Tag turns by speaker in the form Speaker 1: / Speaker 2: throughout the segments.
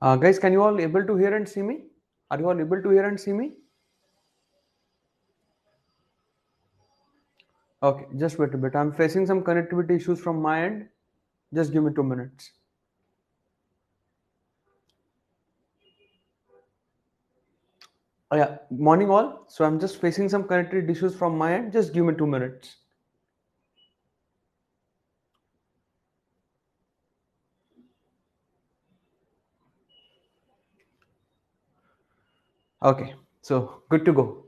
Speaker 1: Guys, can you all able to hear and see me? Are you all able to hear and see me? Okay, just wait a bit. I'm facing some connectivity issues from my end. Just give me 2 minutes. Oh, yeah, morning all. So I'm just facing some connectivity issues from my end. Just give me 2 minutes. Okay, so good to go.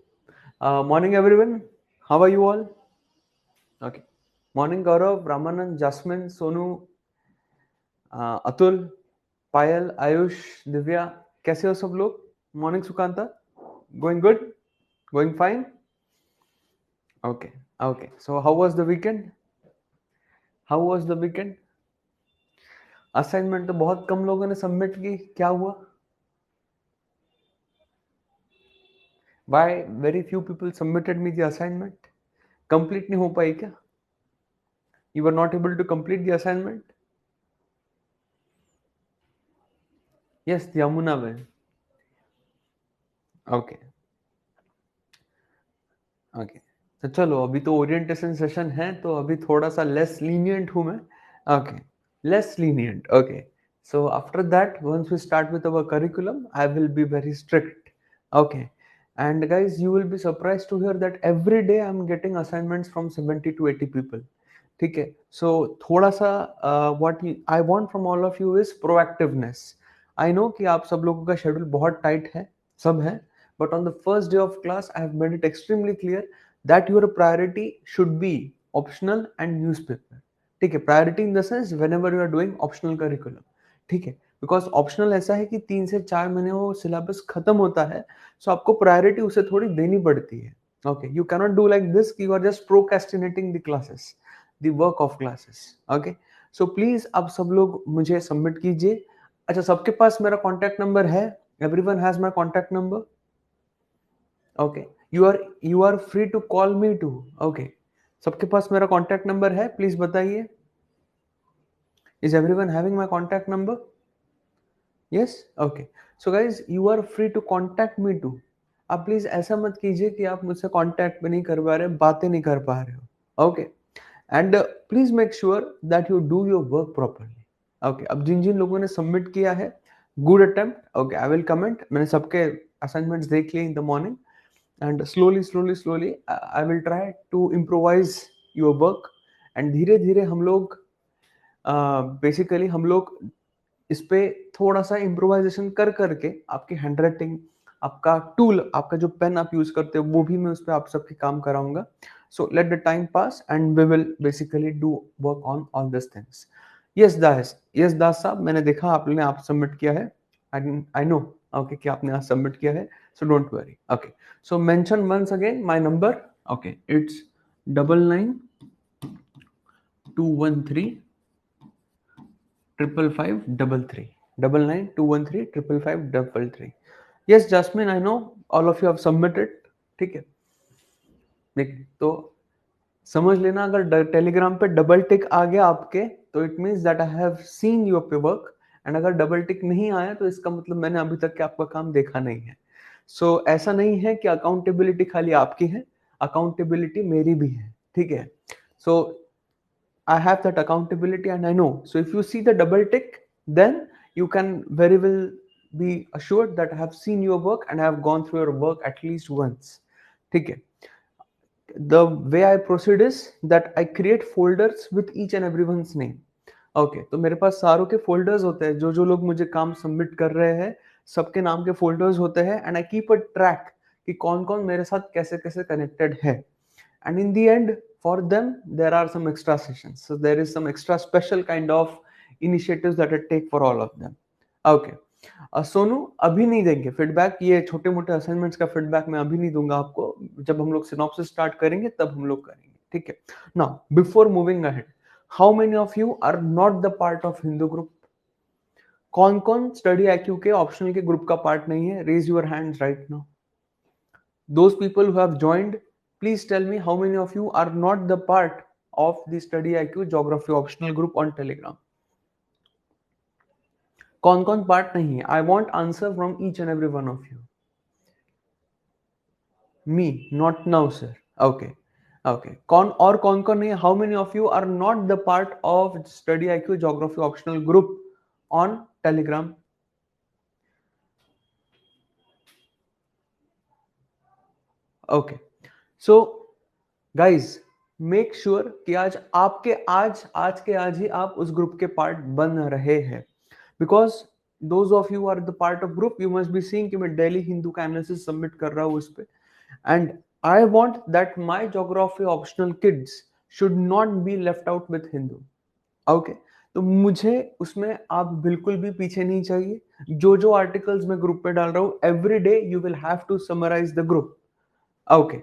Speaker 1: Morning everyone. How are you all? Okay. Morning Gaurav, Ramanand, Jasmine, Sonu, Atul, पायल, आयुष, दिव्या, कैसे हो सब लोग? Morning Sukanta, going good, going fine. Okay okay. So how was the weekend? How was the weekend? Assignment तो बहुत कम लोगों ने submit की, क्या हुआ? Why very few people submitted me the assignment? Complete नहीं हो पाई क्या? You were not able to complete the assignment? Yes, Yamuna में. Okay okay. तो चलो, अभी तो ओरिएंटेशन सेशन है, तो अभी थोड़ा सा लेस लीनियंट हूं मैं. Okay, less lenient. Okay, so after that, once we start with our curriculum, I will be very strict. Okay, and guys, you will be surprised to hear that every day I'm getting assignments from 70 to 80 people. ठीक है. So थोड़ा सा what I want from all of you is proactiveness. I know कि आप सब लोगों का schedule बहुत टाइट है, सब है, but on the first day of class I have made it extremely clear that your priority should be optional and newspaper. ठीक है, priority in the sense whenever you are doing optional curriculum. ठीक है, because optional ऐसा है कि 3 से 4 महीने वो सिलेबस खत्म होता है, सो आपको प्रायोरिटी उसे थोड़ी देनी पड़ती है. Okay, you cannot do like this कि you are just procrastinating the classes, the work of classes. Okay, so please आप सब लोग मुझे सबमिट कीजिए. अच्छा, सबके पास मेरा कॉन्टैक्ट नंबर है? Everyone has my contact number? Okay, you are free to call me too. Okay, सबके पास मेरा कॉन्टैक्ट नंबर है? प्लीज बताइए. Is everyone having my contact number? Yes? Okay. So guys, you are free to contact me too. आप please ऐसा मत कीजिए कि आप मुझसे कांटेक्ट भी नहीं कर पा रहे, बातें नहीं कर पा रहे हो. Okay, and please make sure that you do your work properly. Okay, अब जिन जिन लोगों ने सबमिट किया है, good attempt. Okay, I will comment. मैंने सबके असाइनमेंट्स देख लिए in the morning, and slowly slowly slowly I will try to improvise your work. And धीरे धीरे हम लोग बेसिकली हम लोग इस पे थोड़ा सा इम्प्रोवाइजेशन कर करके आपकी हैंड राइटिंग, आपका टूल, आपका जो पेन आप यूज करते हो, वो भी मैं उस पर आप सबके काम कराऊंगा. So let the time pass and we will basically do work on all this things. Yes Das साहब, मैंने देखा आपने आप सबमिट किया है. I know. ओके, कि आपने आज सबमिट किया है, so don't worry. Okay, so mention once again my number. Okay, it's 99 213 55533. 99 213 55533. Yes, Jasmine, I know all of you have submitted. ठीक है, देखिए तो समझ लेना, अगर टेलीग्राम पे डबल टिक आ गया आपके, तो it means that I have seen your पे वर्क. एंड अगर डबल टिक नहीं आया, तो इसका मतलब मैंने अभी तक के आपका काम देखा नहीं है. सो ऐसा नहीं है कि अकाउंटेबिलिटी खाली आपकी है, अकाउंटेबिलिटी मेरी भी है. ठीक है, सो I have that accountability and I know. So if you see the double tick, then you can very well be assured that I have seen your work and I have gone through your work at least once. ठीक है. The way I proceed is that I create folders with each and everyone's name. Okay, तो मेरे पास सारों के folders होते हैं, जो जो लोग मुझे काम सबमिट कर रहे हैं, सबके नाम के फोल्डर्स होते हैं. And I keep a track कि कौन कौन मेरे साथ कैसे कैसे कनेक्टेड है. And in the end, for them there are some extra sessions, so there is some extra special kind of initiatives that I take for all of them. Okay, Sonu, अभी नहीं देंगे फीडबैक, ये छोटे मोटे असाइनमेंट्स का feedback मैं अभी नहीं दूंगा आपको. जब हम लोग सिनॉप्सिस स्टार्ट करेंगे तब हम लोग करेंगे. ठीक है. Now before moving ahead, how many of you are not the part of Hindu group? कौन कौन स्टडी आईक्यू के ऑप्शनल के ग्रुप का पार्ट नहीं है? Raise your hands right now. Those people who have joined, please tell me how many of you are not the part of the Study IQ Geography optional group on Telegram. कौन कौन part नहीं है? I want answer from each and every one of you. Me, not now sir. Okay. Okay, कौन कौन नहीं? How many of you are not the part of study IQ geography optional group on Telegram? Okay, so guys, make sure कि आज के आज ही आप उस group के पार्ट बन रहे हैं. Because those of you are the part of group, you must be seeing कि मैं डेली हिंदू का एनालिसिस सबमिट कर रहा हूँ उस पे. And I want that my geography optional kids should not be left out with Hindu. Okay, तो मुझे उसमें आप बिल्कुल भी पीछे नहीं चाहिए. जो जो आर्टिकल्स मैं ग्रुप पे डाल रहा हूँ, every day you will have to summarise the group. Okay,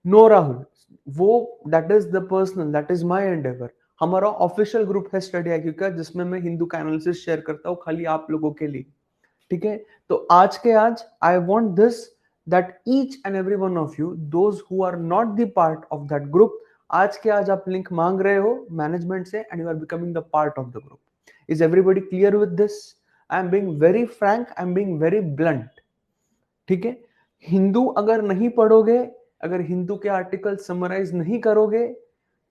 Speaker 1: no Rahul, वो that is the personal, that is my endeavour. हमारा ऑफिशियल ग्रुप है स्टडी IQ का, जिसमें मैं हिंदू का एनालिसिस शेयर करता हूँ खाली आप लोगों के लिए. ठीक है, तो आज के आज I want this, that each and every one of you, those who are not the part of that group, आज के आज आप लिंक मांग रहे हो मैनेजमेंट से and you are becoming the part of the group. Is everybody clear with this? I am being very frank, I am being very blunt. ठीक है, हिंदू अगर नहीं पढ़ोगे, अगर हिंदू के आर्टिकल समराइज नहीं करोगे,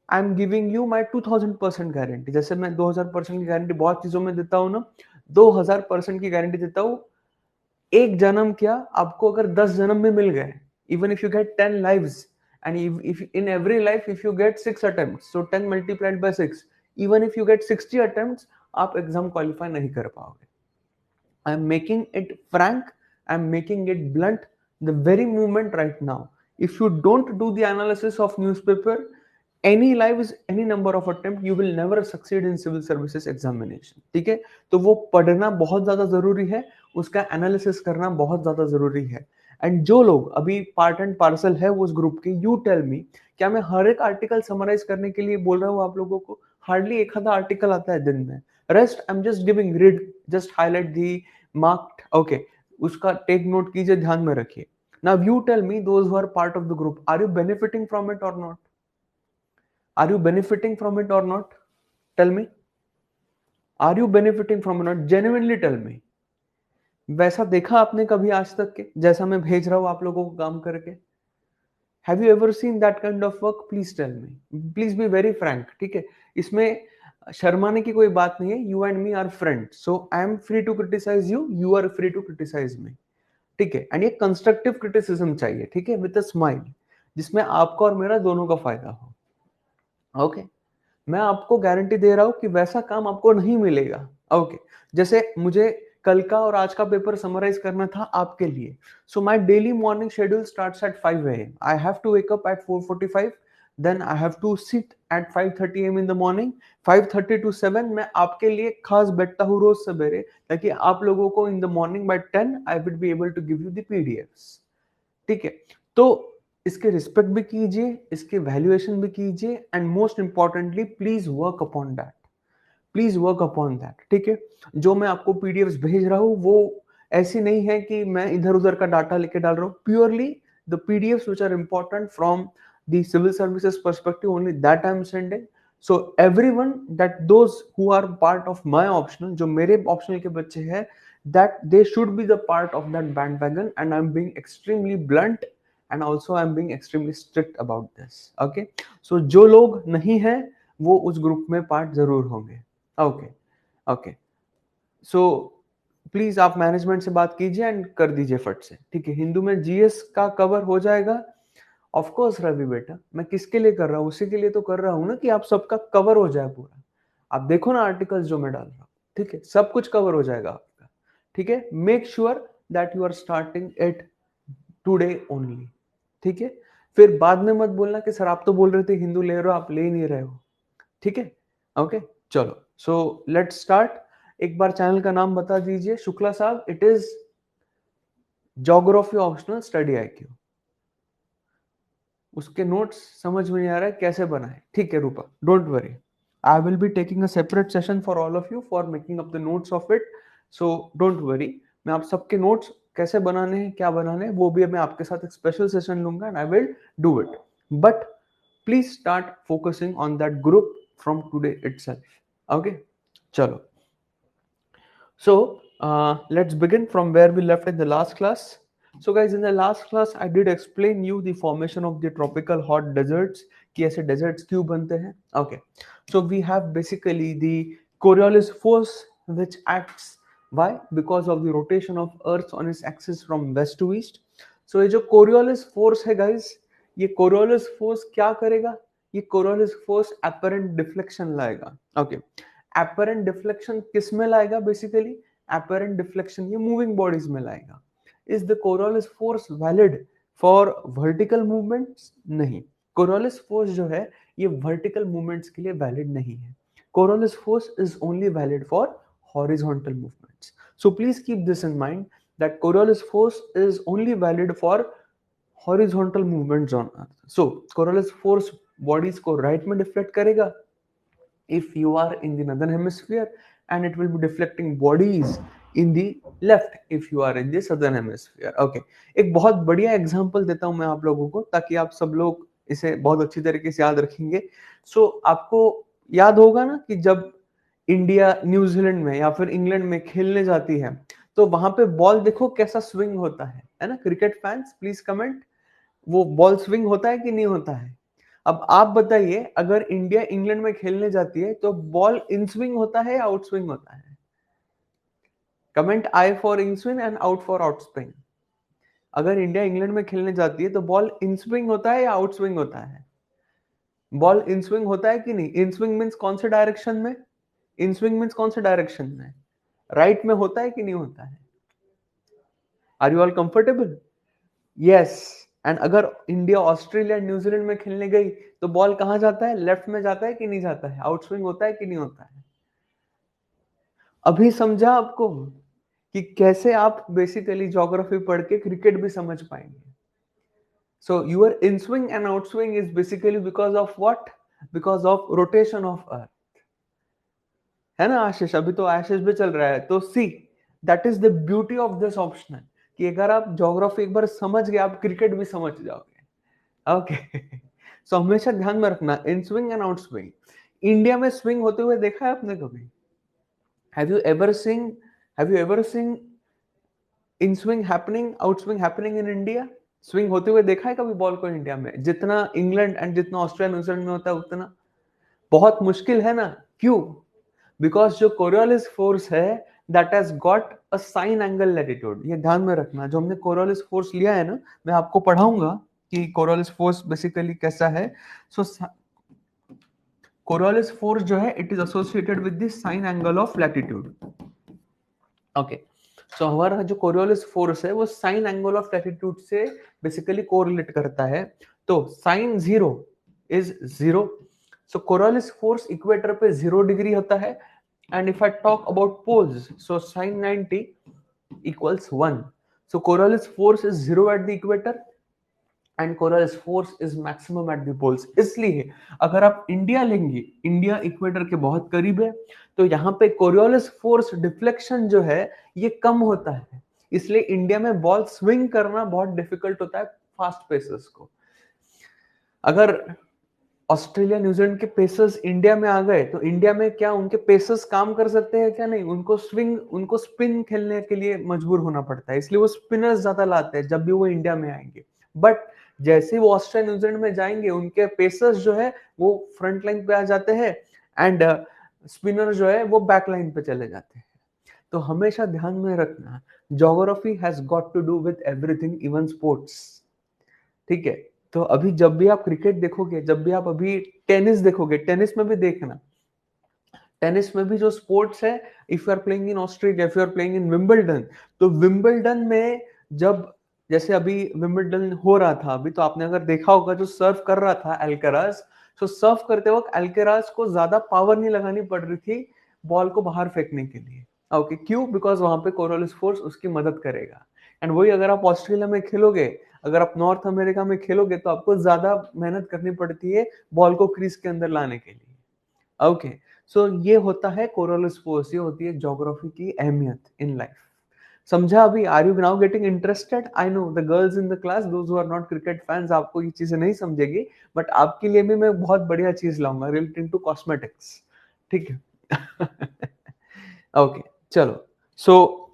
Speaker 1: I am giving you my 2000% guarantee. जैसे मैं 2000% की गारंटी बहुत चीजों में देता हूं ना, 2000% की गारंटी देता हूं. एक जन्म क्या, आपको अगर 10 जन्म में मिल गए, even if you get 10 lives, and if in every life if you get 6 attempts, so 10 multiplied by 6, even if you get 60 attempts, आप एग्जाम क्वालिफाई नहीं कर पाओगे. I am making it frank, I am making it blunt, the very moment right now. If you don't do the analysis of newspaper, any lives, any number of attempt, you will never succeed in civil services examination. ठीक है, तो वो पढ़ना बहुत ज्यादा जरूरी है, उसका एनालिसिस करना बहुत ज्यादा जरूरी है. एंड जो लोग अभी पार्ट एंड पार्सल है उस ग्रुप के, यू टेल मी, क्या मैं हर एक आर्टिकल समराइज करने के लिए बोल रहा हूँ आप लोगों को? हार्डली एक आधा आर्टिकल आता है दिन में. Rest I am just giving read, just highlight the marked. Okay, उसका टेक नोट कीजिए, ध्यान में रखिए. Now you tell me, those who are part of the group, are you benefiting from it और not? Are you benefiting from it or not? Tell me. Are you benefiting from it or not? Genuinely tell me. वैसा देखा आपने कभी आज तक के, जैसा मैं भेज रहा हूं आप लोगों को काम करके? Have you ever seen that kind of work? Please tell me. Please be very frank. ठीक है, इसमें शर्माने की कोई बात नहीं है. You and me are friends, so I am free to criticize you. You are free to criticize me. ठीक है, एंड ये कंस्ट्रक्टिव क्रिटिसिज्म चाहिए. ठीक है, विद अ स्माइल, जिसमें आपका और मेरा दोनों का फायदा हो. ओके, मैं आपको गारंटी दे रहा हूं कि वैसा काम आपको नहीं मिलेगा. ओके, जैसे मुझे कल का और आज का पेपर समराइज करना था आपके लिए. So my daily morning schedule starts at 5 AM. I have to wake up at 4:45, then I have to sit at 5:30 AM in the morning. 5:30 to 7 मैं आपके लिए खास बैठता हूँ रोज सवेरे, ताकि आप लोगों को in the morning by 10 I will be able to give you the PDFs. ठीक है, तो इसके रिस्पेक्ट भी कीजिए, इसके वैल्यूएशन भी कीजिए, and most importantly please work upon that. Please work upon that. ठीक है, जो मैं आपको PDFs भेज रहा हूँ वो ऐसी नहीं है कि मैं इधर उधर का डाटा लेके डाल रहा हूँ. Purely the PDFs which are important from the civil services perspective, only that I am sending. So everyone, that those who are part of my optional, जो मेरे optional के बच्चे हैं, that they should be the part of that bandwagon, and I'm being extremely blunt and also I'm being extremely strict about this. Okay, so जो लोग नहीं हैं वो उस ग्रुप में पार्ट जरूर होंगे. ओके. ओके, सो प्लीज आप मैनेजमेंट से बात कीजिए एंड कर दीजिए फट से. ठीक है, हिंदू में GS का कवर हो जाएगा. ऑफ कोर्स रवि बेटा, मैं किसके लिए कर रहा हूँ? उसी के लिए तो कर रहा हूँ ना, कि आप सबका कवर हो जाए पूरा. आप देखो ना आर्टिकल्स जो मैं डाल रहा हूँ. ठीक है, सब कुछ कवर हो जाएगा आपका. ठीक है, make sure that you are starting it today only. ठीक है, फिर बाद में मत बोलना कि सर आप तो बोल रहे थे हिंदू ले रहे हो, आप ले ही नहीं रहे हो. ठीक है, ओके, चलो. So let's start. एक बार चैनल का नाम बता दीजिए शुक्ला साहब. It is geography optional study IQ. उसके नोट्स समझ में नहीं आ रहा है कैसे बनाए. ठीक है Rupa, don't worry, I will be taking a separate session for all of you for making up the notes of it. So don't worry, मैं आप सबके नोट्स कैसे बनाने हैं, क्या बनाने हैं, वो भी मैं आपके साथ एक स्पेशल सेशन लूंगा and I will do it. But please start focusing on that group from today itself. Okay, चलो. सो Let's begin from where we left in the last class. So guys, in the last class, I did explain you the formation of the tropical hot deserts, कि ऐसे deserts क्यों बनते हैं. Okay, so we have basically the Coriolis force which acts. Why? Because of the rotation of Earth on its axis from west to east. So ये जो Coriolis force है guys, ये Coriolis force क्या करेगा? ये Coriolis force apparent deflection लाएगा. Okay, apparent deflection किस में लाएगा basically? Apparent deflection ये moving bodies में लाएगा. Is the Coriolis force valid for vertical movements? नहीं. Coriolis force जो है ये vertical movements के लिए valid नहीं है. Coriolis force is only valid for horizontal movements. So please keep this in mind that Coriolis force is only valid for horizontal movements on Earth. So Coriolis force bodies को right में deflect करेगा if you are in the northern hemisphere, and it will be deflecting bodies in the left if you are in the southern hemisphere. Okay, एक बहुत बढ़िया example देता हूं मैं आप लोगों को ताकि आप सब लोग इसे बहुत अच्छी तरीके से याद रखेंगे. आपको याद होगा ना कि जब इंडिया न्यूजीलैंड में या फिर इंग्लैंड में खेलने जाती है तो वहां पे बॉल देखो कैसा स्विंग होता है ना. क्रिकेट फैंस प्लीज कमेंट, वो बॉल स्विंग होता है कि नहीं होता है. अब आप बताइए, अगर इंडिया इंग्लैंड में खेलने जाती है तो बॉल इन स्विंग होता है या आउट स्विंग होता है? Comment I for in swing and out for out swing. अगर इंडिया इंग्लैंड में खेलने जाती है तो बॉल इन स्विंग होता है या आउट स्विंग होता है? बॉल इन स्विंग होता है कि नहीं? इन स्विंग मीन्स कौन से डायरेक्शन में? इन स्विंग मीन्स कौन से डायरेक्शन में? राइट में होता है कि नहीं होता है? Are you all comfortable? Yes. And अगर इंडिया ऑस्ट्रेलिया न्यूजीलैंड में खेलने गई तो बॉल कहां जाता है? लेफ्ट में जाता है कि नहीं जाता है? आउट स्विंग होता है कि नहीं होता है? अभी समझा आपको कि कैसे आप बेसिकली ज्योग्राफी पढ़ के क्रिकेट भी समझ पाएंगे. So your in swing and out swing is basically because of what? Because of rotation of earth. है ना आशीष? अभी तो आशीष भी चल रहा है. तो see, that is the beauty of this optional कि अगर आप ज्योग्राफी एक बार समझ गए आप क्रिकेट भी समझ जाओगे. ओके. सो हमेशा ध्यान में रखना इन swing and out swing. India में स्विंग होते हुए देखा है आपने कभी? Have you ever seen in swing happening, out swing happening in India? Swing होते हुए देखा है कभी बॉल को इंडिया में? जितना इंग्लैंड एंड जितना ऑस्ट्रेलिया न्यूजीलैंड में होता है उतना बहुत मुश्किल है ना. क्यों? बिकॉज जो कोरियोलिस फोर्स है that has got a sign angle latitude. ये ध्यान में रखना. जो हमने कोरियोलिस फोर्स लिया है ना, मैं आपको पढ़ाऊंगा कि कोरियोलिस फोर्स बेसिकली कैसा है. सो कोरियोलिस फोर्स जो है it is associated with the sine angle of latitude. Okay. So हमारा जो कोरियोलिस फोर्स है वो साइन एंगल ऑफ लैटिट्यूड से बेसिकली कोरिलेट करता है. तो sine 0 is 0. So Coriolis force equator पे 0 डिग्री होता है. And if I talk about poles, so sine 90 equals 1. So Coriolis force is 0 at the equator and Coriolis force is maximum at the poles. इसलिए अगर आप India लेंगे, India equator के बहुत करीब है, तो यहाँ पे कोरियोलिस फोर्स डिफ्लेक्शन जो है ये कम होता है. इसलिए इंडिया में बॉल स्विंग करना बहुत डिफिकल्ट होता है फास्ट पेसर्स को. अगर ऑस्ट्रेलिया न्यूजीलैंड के पेसर्स इंडिया में आ गए तो इंडिया में क्या उनके पेसर्स काम कर सकते हैं क्या? नहीं. उनको स्पिन खेलने के लिए मजबूर होना पड़ता है. इसलिए वो स्पिनर्स ज्यादा लाते हैं जब भी वो इंडिया में आएंगे. बट जैसे ही वो ऑस्ट्रेलिया न्यूजीलैंड में जाएंगे उनके पेसर्स जो है वो फ्रंट लाइन पे आ जाते हैं एंड स्पिनर जो है वो बैक लाइन पे चले जाते हैं. तो हमेशा ध्यान में रखना, geography has got to do with everything, even sports. ठीक है. तो अभी जब भी आप क्रिकेट देखोगे, जब भी आप अभी टेनिस देखोगे, टेनिस में भी देखना, टेनिस में भी जो स्पोर्ट्स है, if you are playing in Australia, if you are playing in Wimbledon, तो विंबलडन में जब जैसे अभी विंबलडन हो रहा था अभी, तो आपने अगर देखा होगा जो सर्व कर रहा था अल्कराज, तो सर्व करते वक्त अल्कराज को ज्यादा पावर नहीं लगानी पड़ रही थी बॉल को बाहर फेंकने के लिए. ओके. क्यों? बिकॉज वहां पे कोरियोलिस फोर्स उसकी मदद करेगा. एंड वही अगर आप ऑस्ट्रेलिया में खेलोगे, अगर आप नॉर्थ अमेरिका में खेलोगे, तो आपको ज्यादा मेहनत करनी पड़ती है बॉल को क्रीज के अंदर लाने के लिए. ओके. सो ये होता है कोरियोलिस फोर्स, ये होती है ज्योग्राफी की अहमियत इन लाइफ. समझा अभी? Are you now getting interested? I know the girls in the class, those who are not cricket fans, आपको ये चीजें नहीं समझेगी, बट आपके लिए भी मैं बहुत बढ़िया चीज लाऊंगा रिलेटेड टू कॉस्मेटिक्स. ठीक है. ओके. चलो. So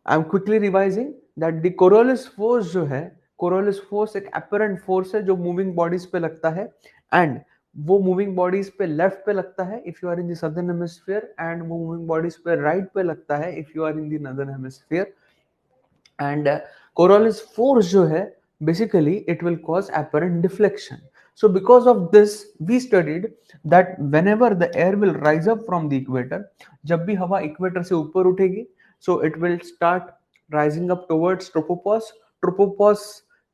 Speaker 1: I am quickly revising that the Coriolis force जो है, कोरोलिस फोर्स एक अपरेंट फोर्स है जो मूविंग बॉडीज पे लगता है, एंड वो मूविंग बॉडीज पे लेफ्ट पे लगता है if you are in the southern hemisphere, and वो मूविंग बॉडीज पे राइट पे लगता है if you are in the northern hemisphere. And Coriolis force जो है, basically it will cause apparent deflection. So because of this we studied that whenever the air will rise up from the equator, जब भी हवा equator से ऊपर उठेगी, so it will start rising up towards tropopause. Tropopause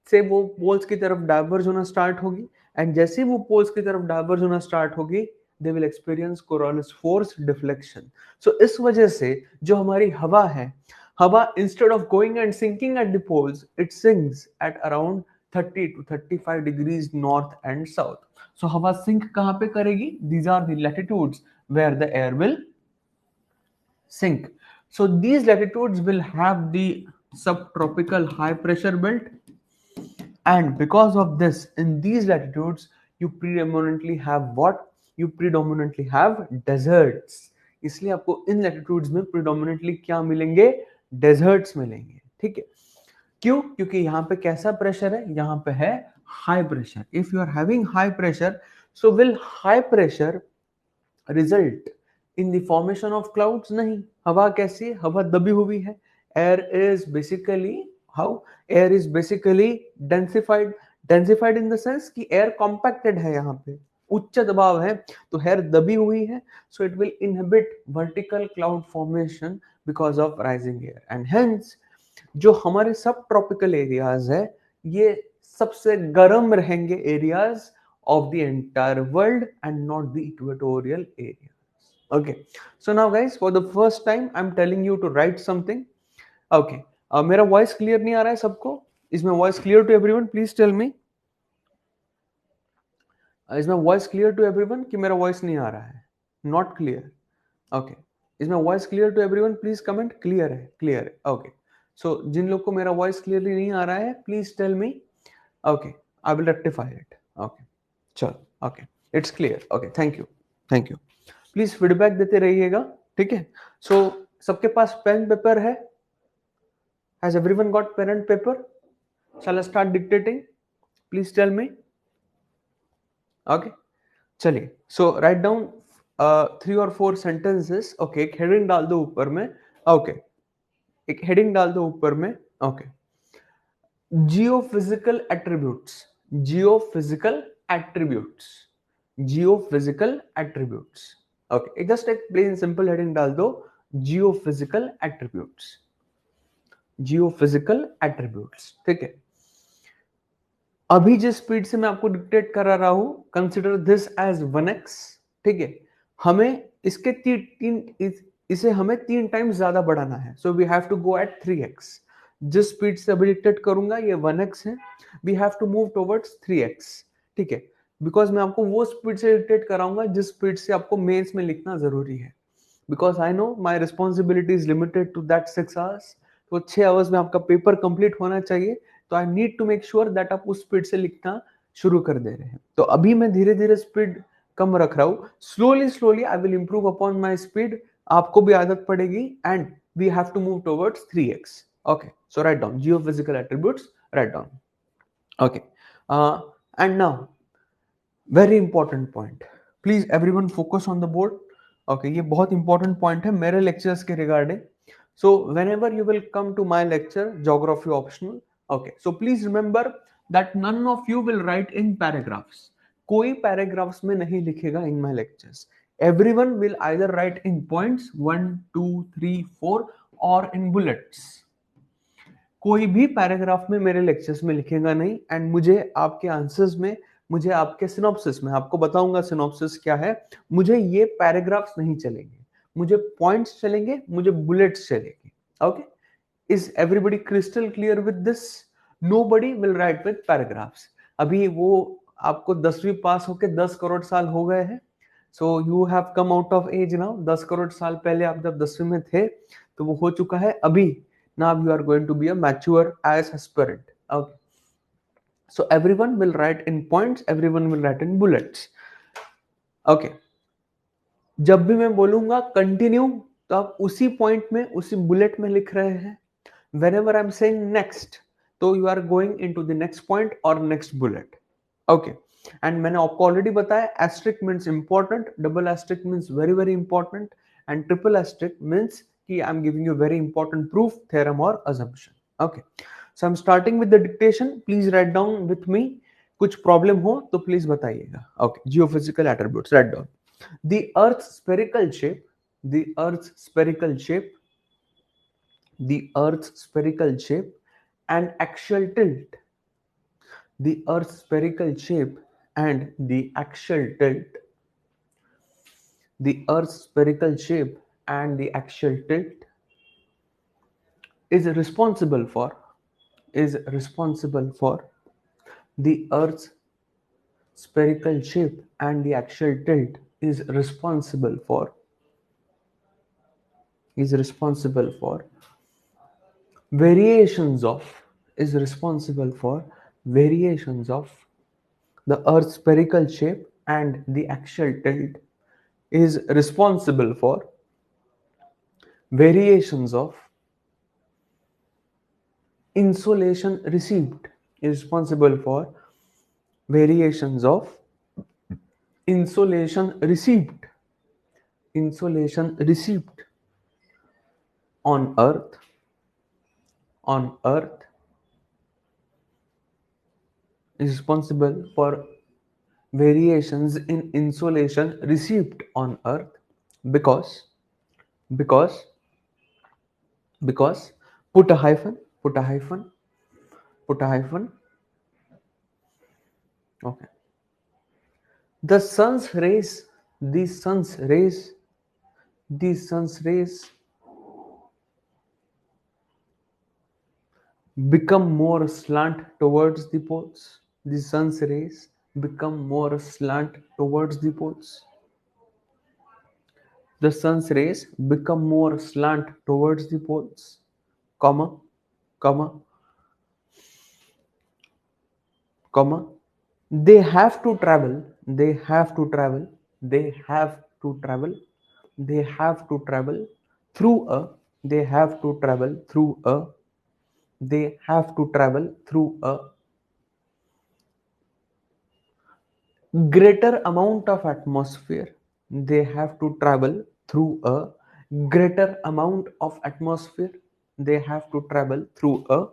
Speaker 1: से वो poles की तरफ डाइवर्ज होना स्टार्ट होगी, एंड जैसे वो पोल्स की तरफ डाइवर्ज होना स्टार्ट होगी, they will experience Coriolis force deflection. So इस वजह से जो हमारी हवा है, हवा instead of going and sinking at the poles, it sinks at around 30 to 35 degrees north and south. So हवा sink कहाँ पे करेगी? These are the latitudes where the air will sink. So these latitudes will have the subtropical high pressure belt, and because of this, in these latitudes you predominantly have what? You predominantly have deserts. इसलिए आपको इन latitudes में predominantly क्या मिलेंगे? Deserts मिलेंगे. ठीक है? क्यों? क्योंकि यहाँ पे कैसा प्रेशर है? यहाँ पे है high pressure. If you are having high pressure, so will high pressure result in the formation of clouds? नहीं. हवा कैसी है? हवा दबी हुई है. Air is basically how? Air is basically densified. Densified in the sense कि एयर कॉम्पैक्टेड है, यहाँ पे उच्च दबाव है, तो एयर दबी हुई है. So it will inhibit vertical cloud formation because of rising air, and hence जो हमारे सब ट्रॉपिकल एरियाज है, ये सबसे गर्म रहेंगे areas of the entire world and not the equatorial areas. Okay, so now guys, for the first time I'm telling you to write something. Okay, मेरा voice clear नहीं आ रहा है सबको? Is my voice clear to everyone? Please tell me. Is my voice clear to everyone कि मेरा voice नहीं आ रहा है? Not clear. Okay, is my voice clear to everyone? Please comment. Clear है, clear है. Okay, so जिन लोग को मेरा voice clearly नहीं आ रहा है, please tell me. Okay, I will rectify it. Okay, चलो. Okay, it's clear. Okay, thank you, thank you. Please feedback देते रहिएगा. ठीक है? सो सबके पास पेन पेपर है? Has everyone got pen and paper? Shall I start dictating? Please tell me. Okay, चलिए. So write down 3 or 4 sentences. Okay, एक heading डाल दो ऊपर में. ओके, एक हेडिंग डाल दो ऊपर में. Okay, geophysical attributes. Geophysical attributes. Geophysical attributes. Okay, just एक plain simple heading डाल दो, geophysical attributes. Geophysical attributes. ठीक है? अभी जिस स्पीड से मैं आपको डिक्टेट करा रहा हूं, कंसिडर दिस एज 1x. ठीक है? हमें इसके इसे हमें 3 टाइम्स ज्यादा बढ़ाना है. So we have to go at 3x. जिस स्पीड से अभी डिक्टेट करूंगा ये 1x है. We have to move towards 3x. ठीक है? बिकॉज मैं आपको वो स्पीड से डिक्टेट कराऊंगा जिस स्पीड से आपको मेंस में लिखना जरूरी है. Because I know my responsibility is limited to that 6 hours. तो 6 आवर्स में आपका पेपर कंप्लीट होना चाहिए. तो I need to make sure that आप उस स्पीड से लिखना शुरू कर दे रहे हैं. तो अभी मैं धीरे धीरे स्पीड कम रख रहा हूं. Slowly slowly I will improve upon my speed. आपको भी आदत पड़ेगी, and we have to move towards 3x. Okay, so write down geophysical attributes. Write down. Okay, and now very important point. Please everyone focus on the board. Okay, ये बहुत important point है मेरे lectures के regarding. So whenever you will come to my lecture, geography optional, okay, so please remember that none of you will write in paragraphs. कोई paragraphs में नहीं लिखेगा in my lectures. Everyone will either write in points 1, 2, 3, 4 or in bullets. कोई भी paragraph में मेरे lectures में लिखेगा नहीं. एंड मुझे आपके आंसर्स में, मुझे आपके सिनॉप्सिस में, आपको बताऊंगा सिनॉप्सिस क्या है, मुझे ये पैराग्राफ्स नहीं चलेंगे. मुझे पॉइंट्स चलेंगे, मुझे बुलेट्स चलेंगे. Okay, is everybody crystal clear with this? Nobody will write with paragraphs. अभी वो आपको 10वीं पास होके 10 करोड़ साल हो गए हैं. So you have come out of age now. 10 crore साल पहले आप जब 10वीं में थे तो वो हो चुका है. अभी now you are going to be a mature as aspirant. Okay, so everyone will write in points, everyone will write in bullets. Okay, जब भी मैं बोलूंगा कंटिन्यू, तो आप उसी पॉइंट में, उसी बुलेट में लिख रहे हैं. Whenever I'm saying next, तो you are going into the next point or next bullet. Okay. And मैंने आपको ऑलरेडी बताया asterisk means important, double asterisk means very very important, and triple asterisk means कि I'm giving you very important proof, theorem or assumption. Okay. So I'm starting with the dictation. Please write down with me. कुछ problem हो तो please बताइएगा. Okay. Geophysical attributes. Write down. The Earth's spherical shape. The Earth's spherical shape. The Earth's spherical shape and axial tilt. The Earth's spherical shape and the axial tilt. The Earth's spherical shape and the axial tilt is responsible for the Earth's spherical shape and the axial tilt is responsible for variations of is responsible for variations of the Earth's spherical shape and the axial tilt is responsible for variations of insolation received is responsible for variations of insolation received on earth is responsible for variations in insolation received on earth because because because put a hyphen put a hyphen put a hyphen. Okay. The sun's rays the sun's rays become more slant towards the poles. The sun's rays become more slant towards the poles. The sun's rays become more slant towards the poles, comma, comma, comma. They have to travel, they have to travel, they have to travel, they have to travel through a, they have to travel through a, they have to travel through a greater amount of atmosphere. They have to travel through a greater amount of atmosphere. They have to travel through a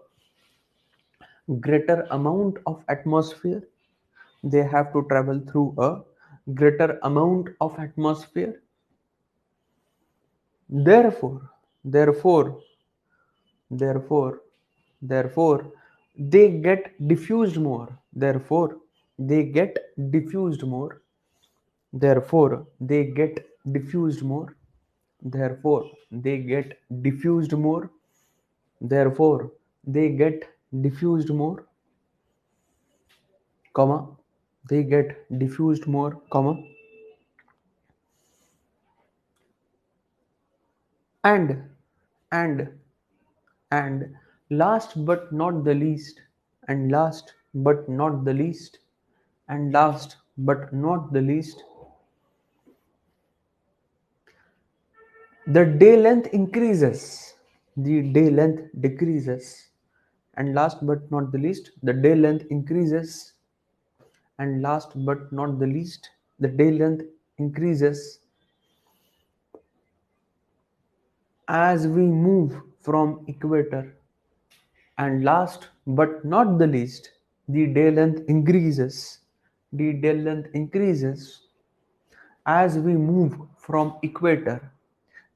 Speaker 1: greater amount of atmosphere. They have to travel through a greater amount of atmosphere. Therefore, therefore, therefore, therefore, they get diffused more. Therefore, they get diffused more. Therefore, they get diffused more. Therefore, they get diffused more. Therefore, they get diffused more, comma, they get diffused more, comma, and, and, and last but not the least, and last but not the least, and last but not the least, the day length increases, the day length decreases, and last but not the least, the day length increases, and last but not the least, the day length increases as we move from equator, and last but not the least, the day length increases, the day length increases as we move from equator,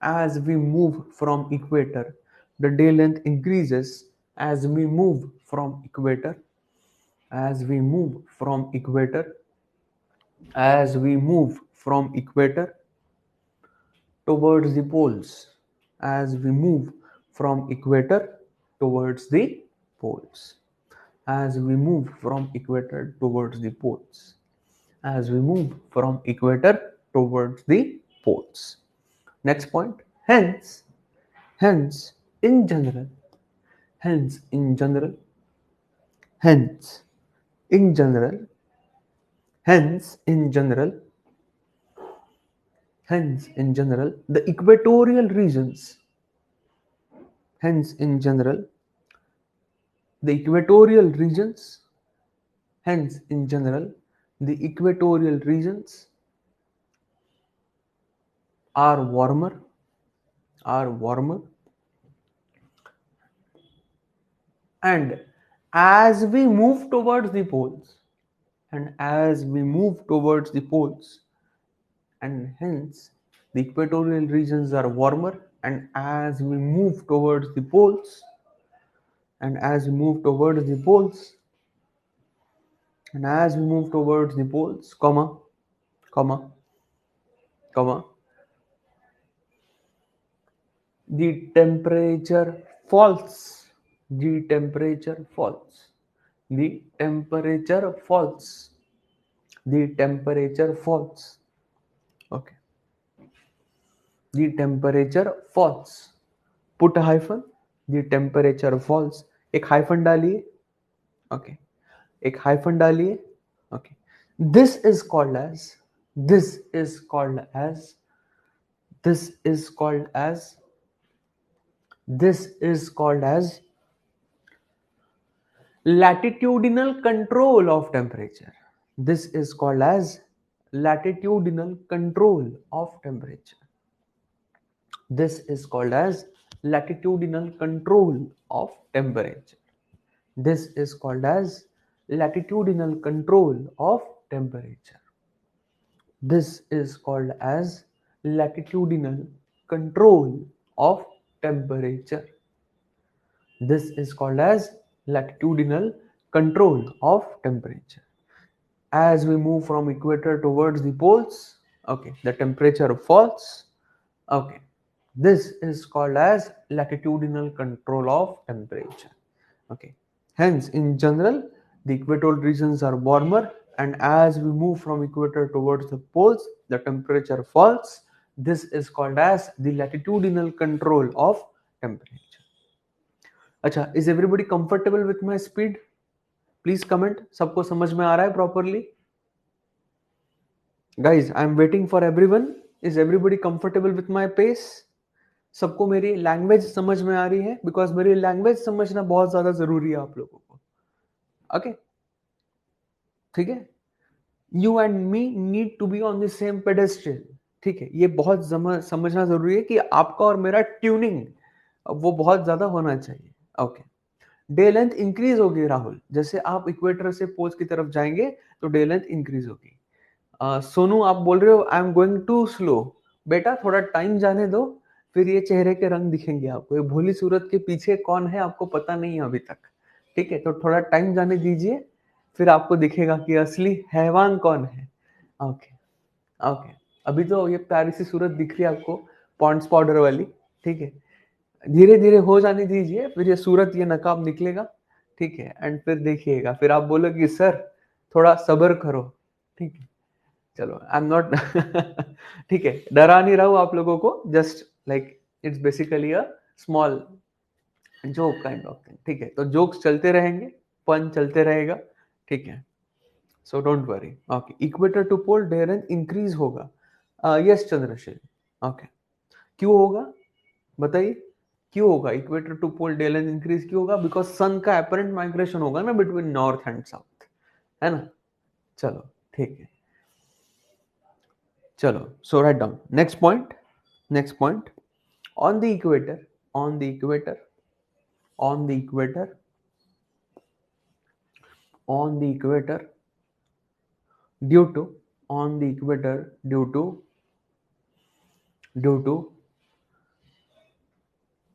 Speaker 1: as we move from equator, the day length increases as we move from equator, as we move from equator, as we move from equator towards the poles, as we move from equator towards the poles, as we move from equator towards the poles, as we move from equator towards the poles. Next point. Hence in general, hence in general, hence in general, hence in general, hence in general, the equatorial regions, hence in general the equatorial regions, hence in general the equatorial regions are warmer, are warmer, and as we move towards the poles, and as we move towards the poles, and hence the equatorial regions are warmer, and as we move towards the poles, and as we move towards the poles, and as we move towards the poles, comma, comma, the temperature falls, the temperature falls, the temperature falls, the temperature falls. Okay, the temperature falls. Put a hyphen, the temperature falls. एक hyphen डालिए. Okay, एक hyphen डालिए. Okay, this is called as, this is called as, this is called as, this is called as latitudinal control of temperature. This is called as latitudinal control of temperature. This is called as latitudinal control of temperature. This is called as latitudinal control of temperature. This is called as latitudinal control of temperature. This is called as latitudinal control of temperature. As we move from equator towards the poles, okay, the temperature falls. Okay, this is called as latitudinal control of temperature. Okay, hence in general the equatorial regions are warmer, and as we move from equator towards the poles, the temperature falls. This is called as the latitudinal control of temperature. अच्छा, is everybody comfortable with my speed? Please comment. सबको समझ में आ रहा है properly? Guys, I am waiting for everyone. Is everybody comfortable with my pace? सबको मेरी language समझ में आ रही है? बिकॉज मेरी लैंग्वेज समझना बहुत ज्यादा जरूरी है आप लोगों को. ओके, ठीक है. You and me need to be on the same pedestal. ठीक है, ये बहुत समझना जरूरी है कि आपका और मेरा ट्यूनिंग वो बहुत ज्यादा होना चाहिए. ओके, डे लेंथ इंक्रीज होगी राहुल. जैसे आप इक्वेटर से पोल्स की तरफ जाएंगे तो डे लेंथ इंक्रीज होगी. सोनू आप बोल रहे हो I am going to slow. बेटा थोड़ा टाइम जाने दो, फिर ये चेहरे के रंग दिखेंगे आपको. ये भोली सूरत के पीछे कौन है आपको पता नहीं है अभी तक. ठीक है, तो थोड़ा टाइम जाने दीजिए, फिर आपको दिखेगा कि असली हैवान कौन है. ओके ओके, अभी तो ये प्यारी सी सूरत दिख रही है आपको, पॉन्ड्स पाउडर वाली. ठीक है, धीरे धीरे हो जाने दीजिए, फिर ये सूरत, ये नकाब निकलेगा. ठीक है, एंड फिर देखिएगा, फिर आप बोलोगे सर थोड़ा सब्र करो. ठीक है, चलो आई एम नॉट ठीक है, डरा नहीं रहा हूं आप लोगों को. Just like it's basically a small joke kind of thing. ठीक है, तो जोक्स चलते रहेंगे, पन चलते रहेगा. ठीक है, so don't worry. Okay, equator to pole day length increase होगा. यस चंद्रशील. ओके, क्यों होगा बताइए, क्यों होगा equator to pole day length increase क्यों होगा? बिकॉज सन का अपरेंट माइग्रेशन होगा ना बिटवीन नॉर्थ एंड साउथ, है ना. चलो ठीक है, चलो. So write down next point. Next point, on the equator, on the equator, on the equator, on the equator, due to, on the equator, due to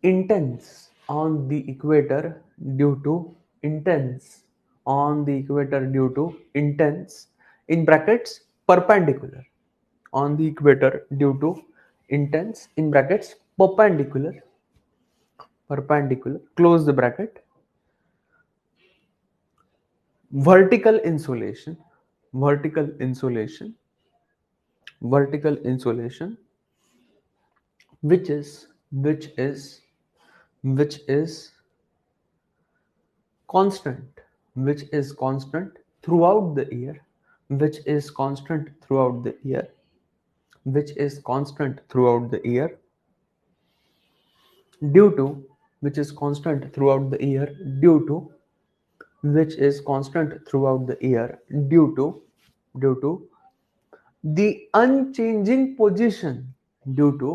Speaker 1: intense, on the equator, due to intense, on the equator, due to intense, in brackets perpendicular, on the equator due to intense, in brackets perpendicular, perpendicular, close the bracket, vertical insolation, vertical insolation, vertical insolation, which is constant, which is constant throughout the year, which is constant throughout the year, which is constant throughout the year, due to, which is constant throughout the year due to which is constant throughout the year due to the unchanging position due to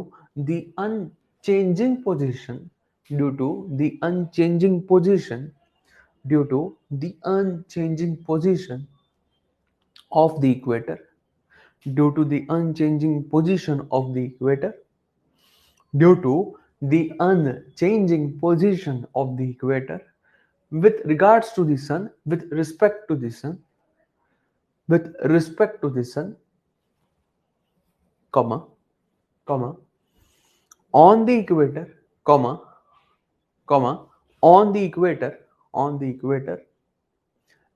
Speaker 1: the unchanging position due to the unchanging position due to the unchanging position of the equator due to the unchanging position of the equator due to the unchanging position of the equator with regards to the sun with respect to the sun with respect to the sun comma comma on the equator comma on the equator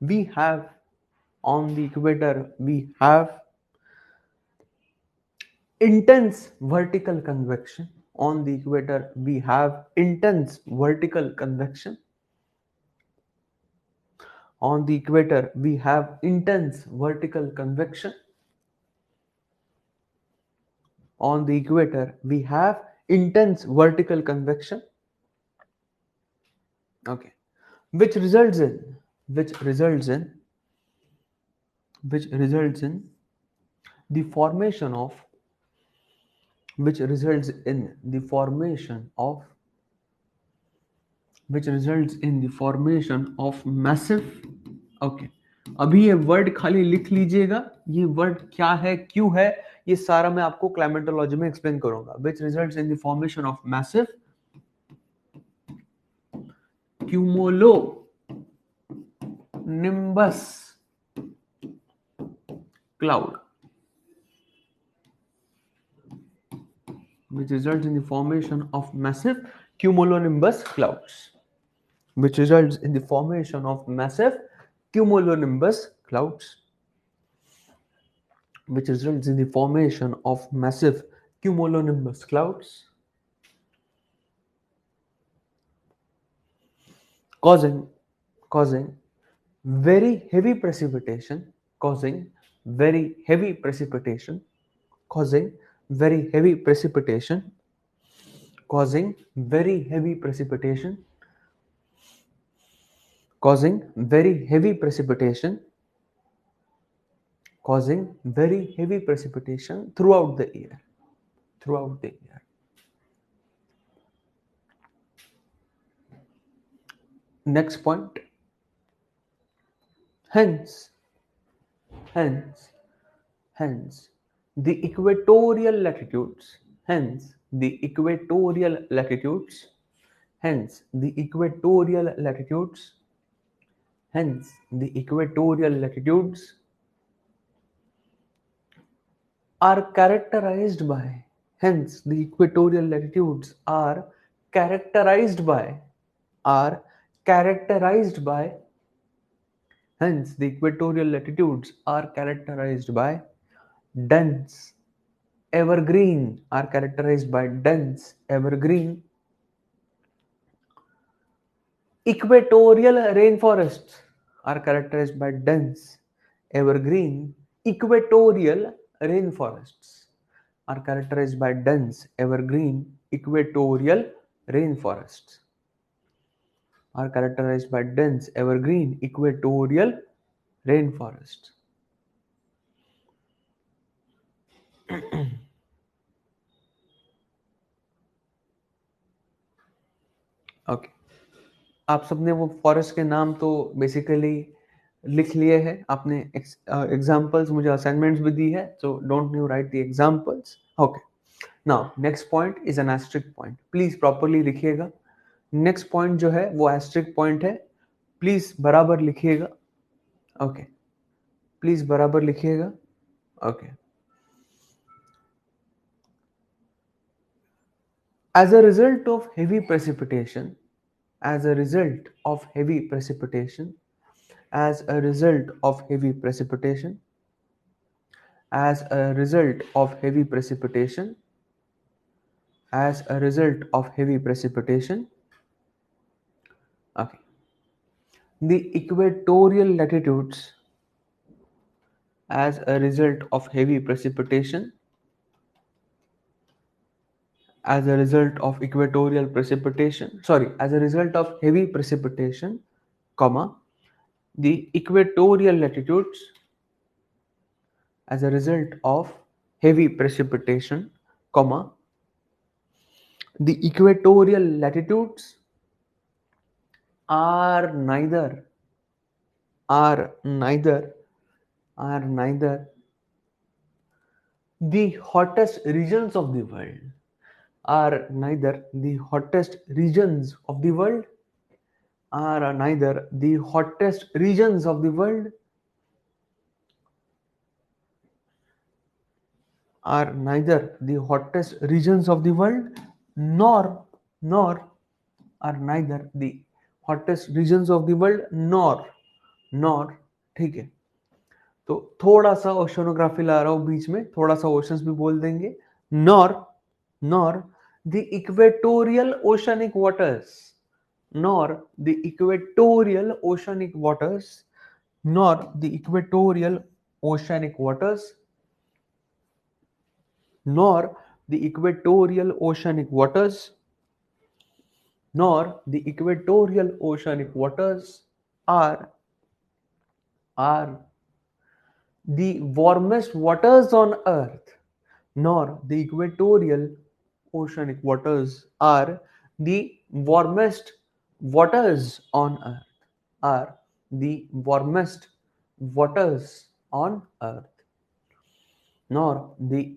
Speaker 1: we have on the equator we have intense vertical convection on the equator we have intense vertical convection on the equator we have intense vertical convection on the equator we have intense vertical convection, okay, which results in which results in which results in the formation of which results in the formation of which results in the formation of massive, okay, अभी ये word खाली लिख लीजिएगा, ये word क्या है क्यों है ये सारा मैं आपको क्लाइमेटोलॉजी में एक्सप्लेन करूंगा. which results in the formation of massive cumulonimbus cloud, which results in the formation of massive cumulonimbus clouds, which results in the formation of massive cumulonimbus clouds, which results in the formation of massive cumulonimbus clouds, causing very heavy precipitation, causing very heavy precipitation, causing very heavy precipitation, causing very heavy precipitation, causing very heavy precipitation, causing very heavy precipitation throughout the year. Throughout the year. Next point. Hence, the equatorial latitudes, hence the equatorial latitudes, hence the equatorial latitudes, hence the equatorial latitudes are characterized by, hence the equatorial latitudes are characterized by, are characterized by, hence the equatorial latitudes are characterized by dense evergreen, are characterized by dense evergreen equatorial rainforests, are characterized by dense evergreen equatorial rainforests, are characterized by dense evergreen equatorial rainforests, are characterized by dense evergreen equatorial rainforests. Okay, आप सबने वो forest के नाम तो basically लिख लिए हैं, आपने एग्जांपल्स मुझे असाइनमेंट्स भी दी है, so don't new write the examples. Okay, now next point is an asterisk point, please properly लिखिएगा. नेक्स्ट पॉइंट जो है वो एस्ट्रिक पॉइंट है, प्लीज बराबर लिखिएगा. ओके, प्लीज बराबर लिखिएगा. Okay, as a result of heavy precipitation, as a result of heavy precipitation, as a result of heavy precipitation, as a result of heavy precipitation, as a result of heavy precipitation, okay, the equatorial latitudes, as a result of heavy precipitation, as a result of equatorial precipitation, sorry, as a result of heavy precipitation, comma, the equatorial latitudes as a result of heavy precipitation, comma, the equatorial latitudes are neither are neither are neither the hottest regions of the world are neither the hottest regions of the world are neither the hottest regions of the world are neither the hottest regions of the world nor are neither the hottest regions of the world nor ठीक है तो थोड़ा सा oceanography ला रहा हूं बीच में थोड़ा सा ओशंस भी बोल देंगे nor the equatorial oceanic waters nor the equatorial oceanic waters nor the equatorial oceanic waters nor the equatorial oceanic waters nor the equatorial oceanic waters are the warmest waters on earth nor the equatorial oceanic waters are the warmest waters on earth are the warmest waters on earth nor the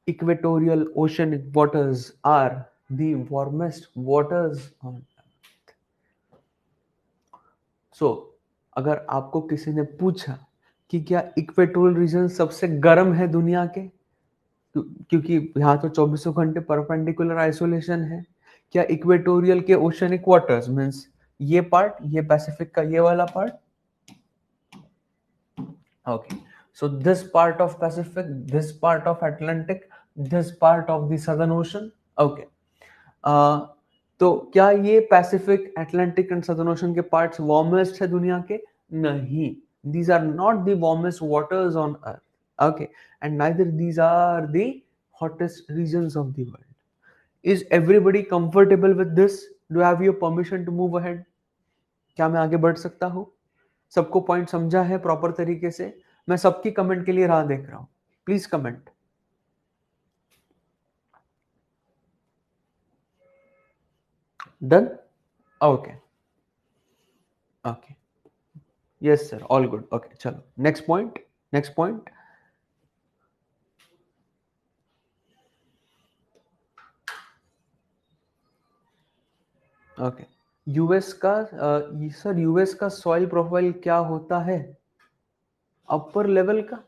Speaker 1: equatorial oceanic waters are the warmest waters on earth. So, अगर आपको किसी ने पूछा कि क्या equatorial region सबसे गर्म है दुनिया के क्योंकि यहाँ तो 24 घंटे परपेंडिकुलर आइसोलेशन है क्या इक्वेटोरियल के ओशनिक वाटर्स मींस ये पार्ट ये पैसिफिक का ये वाला part okay so this part of Pacific this part of Atlantic this part of the southern ocean okay तो क्या ये Pacific Atlantic and southern ocean के पार्ट्स वार्मेस्ट है दुनिया के नहीं these are not the warmest waters on earth okay and neither these are the hottest regions of the world is everybody comfortable with this do I have your permission to move ahead क्या मैं आगे बढ़ सकता हूँ सबको point समझा है proper तरीके से मैं सबकी कमेंट के लिए राह देख रहा हूँ please comment done okay okay yes sir all good okay चलो नेक्स्ट पॉइंट ओके यूएस का सर यूएस का सॉइल प्रोफाइल क्या होता है अपर लेवल का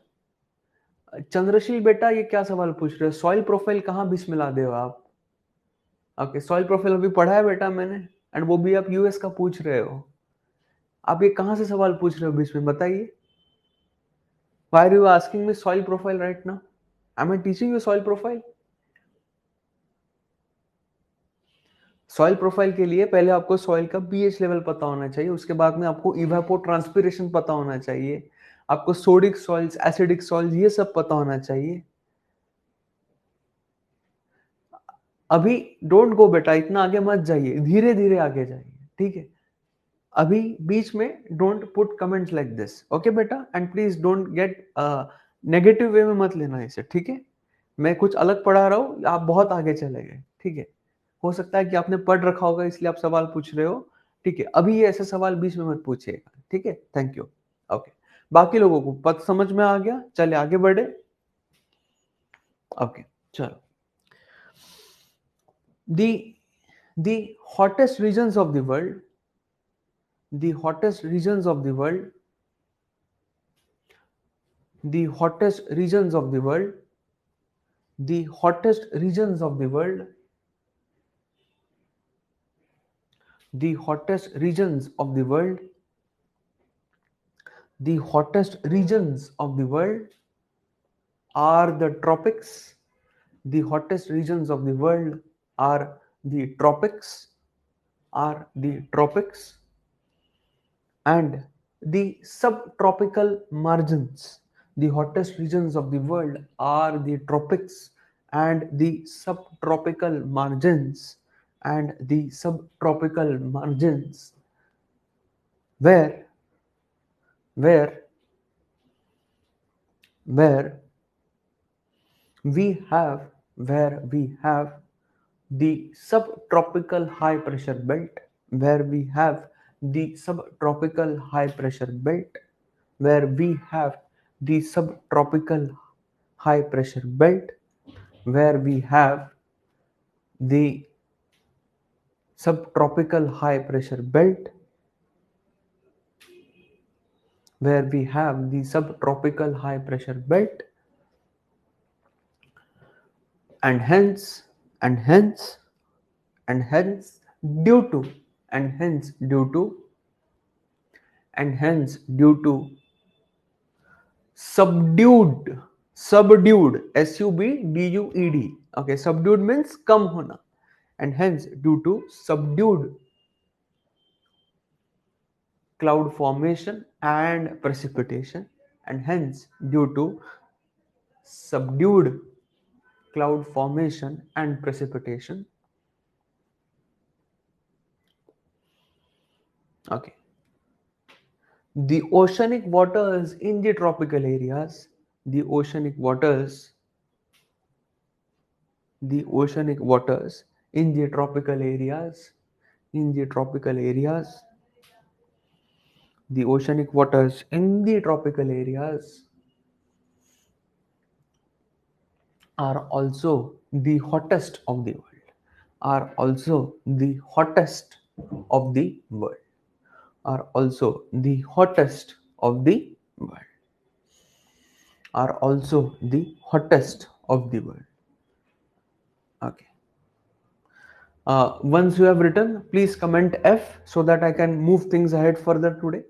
Speaker 1: चंद्रशील बेटा ये क्या सवाल पूछ रहे हो सॉइल प्रोफाइल कहाँ बीच में ला दे हो आप ओके सॉइल प्रोफाइल अभी पढ़ा है बेटा मैंने एंड वो भी आप यूएस का पूछ रहे हो आप ये कहाँ से सवाल पूछ रहे हो बीच में बताइए Why are you asking me soil profile right now? Am I teaching you soil profile? Soil profile के लिए पहले आपको सॉइल का पीएच लेवल पता होना चाहिए उसके बाद में आपको इवेपो ट्रांसपिरेशन पता होना चाहिए आपको सोडिक सॉइल्स एसिडिक सॉइल्स ये सब पता होना चाहिए अभी डोंट गो बेटा इतना आगे मत जाइए धीरे धीरे आगे जाइए ठीक है अभी बीच में don't put comments like this okay बेटा and please don't get negative way में मत लेना इसे ठीक है मैं कुछ अलग पढ़ा रहा हूँ आप बहुत आगे चले गए ठीक है हो सकता है कि आपने पढ़ रखा होगा इसलिए आप सवाल पूछ रहे हो ठीक है अभी ये ऐसे सवाल बीच में मत पूछिएगा ठीक है थैंक यू ओके बाकी लोगों को पद समझ में आ गया चले आगे बढ़े ओके चलो the hottest regions of the world the hottest regions of the world the hottest regions of the world the hottest regions of the world the hottest regions of the world the hottest regions of the world are the tropics the hottest regions of the world are the tropics and the subtropical margins the hottest regions of the world are the tropics and the subtropical margins, where where where we have the subtropical high pressure belt, where we have the subtropical high pressure belt, where we have the subtropical high pressure belt, where we have the subtropical high pressure belt, where we have the subtropical high pressure belt, and hence and hence and hence due to and hence due to and hence due to subdued subdued, okay, subdued means कम होना, and hence due to subdued cloud formation and precipitation, and hence due to subdued cloud formation and precipitation, okay, the oceanic waters in the tropical areas, the oceanic waters in the tropical areas, the oceanic waters in the tropical areas are also the hottest of the world, are also the hottest of the world, are also the hottest of the world, are also the hottest of the world. Okay. Once you have written, please comment F so that I can move things ahead further today.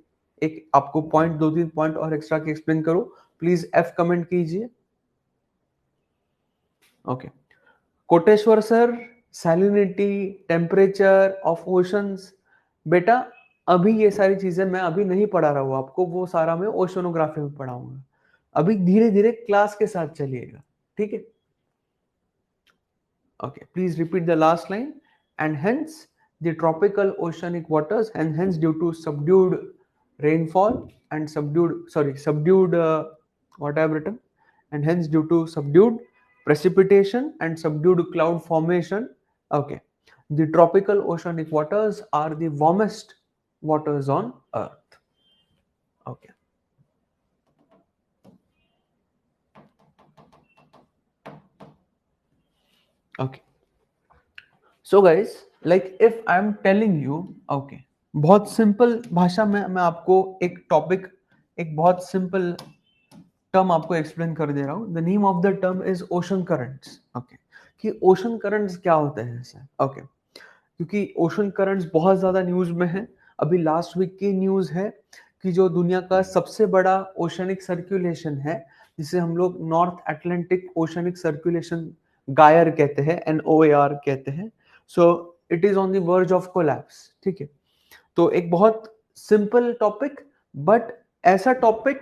Speaker 1: एक आपको point 2-3 point और extra के explain करो, please F comment कीजिए. Okay. Koteshwar sir, salinity, temperature of oceans, बेटा अभी ये सारी चीजें मैं अभी नहीं पढ़ा रहा हूँ आपको, वो सारा मैं ओशनोग्राफी में पढ़ाऊंगा. अभी धीरे धीरे क्लास के साथ चलिएगा, ठीक है. Okay, please repeat the last line. And hence the tropical oceanic waters, and hence due to subdued rainfall and subdued what I have written, and hence due to subdued precipitation and subdued cloud formation, okay, the tropical oceanic waters are the warmest waters on earth. Okay. Okay. So guys, like if I am telling you, okay, बहुत simple भाषा में मैं आपको एक topic, एक बहुत simple term आपको explain कर दे रहा हूँ. The name of the term is ocean currents. Okay, कि ओशन करंट्स क्या होते हैं सर. ओके, क्योंकि ओशन करंट्स बहुत ज्यादा न्यूज में है. अभी लास्ट वीक की न्यूज है कि जो दुनिया का सबसे बड़ा ओशनिक सर्कुलेशन है, जिसे हम लोग नॉर्थ अटलांटिक ओशनिक सर्कुलेशन गायर कहते हैं, NOAR कहते हैं. So it is on the verge of collapse. ठीक है, तो एक बहुत सिंपल टॉपिक, बट ऐसा टॉपिक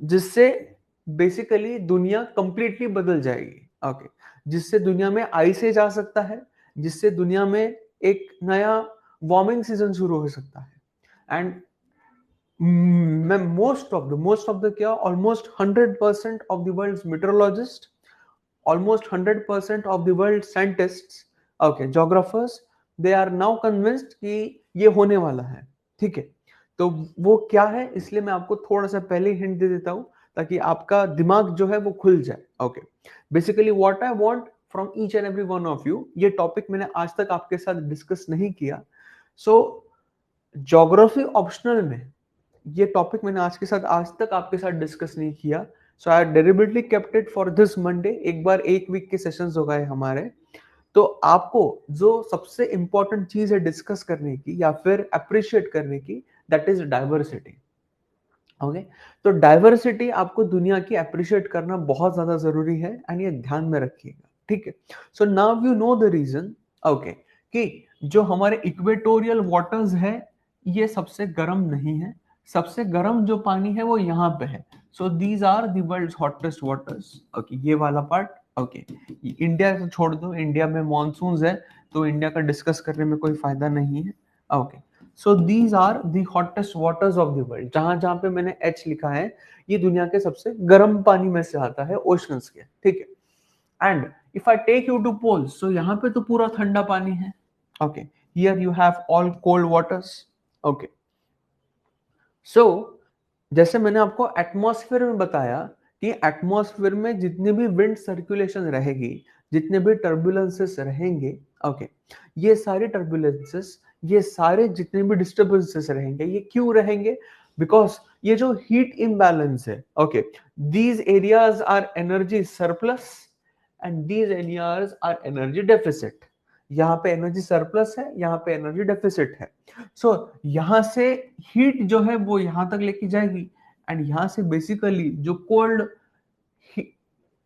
Speaker 1: जिससे बेसिकली दुनिया कंप्लीटली बदल जाएगी. ओके, जिससे दुनिया में आइसेज आ सकता है, जिससे दुनिया में एक नया वार्मिंग सीजन शुरू हो सकता है. एंड मोस्ट ऑफ द क्या, almost 100% of the world's meteorologist, almost 100% of the world scientists, okay, geographers, they are now convinced कि ये होने वाला है. ठीक है, तो वो क्या है, इसलिए मैं आपको थोड़ा सा पहले हिंट दे देता हूँ ताकि आपका दिमाग जो है वो खुल जाए. Okay, basically what I want from each and every one of you, ये टॉपिक मैंने आज तक आपके साथ डिस्कस नहीं किया. सो ज्योग्राफी ऑप्शनल में ये टॉपिक मैंने आज तक आपके साथ डिस्कस नहीं किया. So I deliberately kept it for this Monday. एक बार एक वीक के सेशंस हो गए हमारे. तो आपको जो सबसे इंपॉर्टेंट चीज है डिस्कस करने की या फिर अप्रिशिएट करने की, दैट इज डाइवर्सिटी. ओके, तो डाइवर्सिटी आपको दुनिया की अप्रिशिएट करना बहुत ज्यादा जरूरी है, एंड ये ध्यान में रखिएगा. ठीक है, so now you know the reason. Okay, कि जो हमारे इक्वेटोरियल वाटर्स है ये सबसे गर्म नहीं है. सबसे गर्म जो पानी है वो यहाँ पे है. So these are the world's hottest waters. Okay, ये वाला पार्ट. ओके, इंडिया तो छोड़ दो, इंडिया में मॉनसून्स है तो इंडिया का डिस्कस करने में कोई फायदा नहीं है। Okay, so these are the hottest waters of the world. जहां जहां पे मैंने एच लिखा है ये दुनिया के सबसे गर्म पानी में से आता है, ओशंस के, ठीक है। And if I take you to poles, so यहाँ पे तो पूरा ठंडा पानी है। Okay, here you have all cold waters. Okay, so जैसे मैंने आपको एटमॉस्फेयर में बताया कि एटमॉस्फेयर में जितनी भी विंड सर्कुलेशन रहेगी, जितने भी टर्बुलेंसेस रहेंगे, ओके, ये सारे टर्बुलेंसेस, ये सारे जितने भी डिस्टर्बेंसेस रहेंगे, ये क्यों रहेंगे? बिकॉज ये जो हीट इम्बैलेंस है, okay, these areas are energy surplus and these areas are energy deficit. यहाँ पे एनर्जी सरप्लस है, यहाँ पे एनर्जी डेफिसिट है। सो यहां से हीट जो है वो यहां तक लेके जाएगी एंड यहां से बेसिकली जो कोल्ड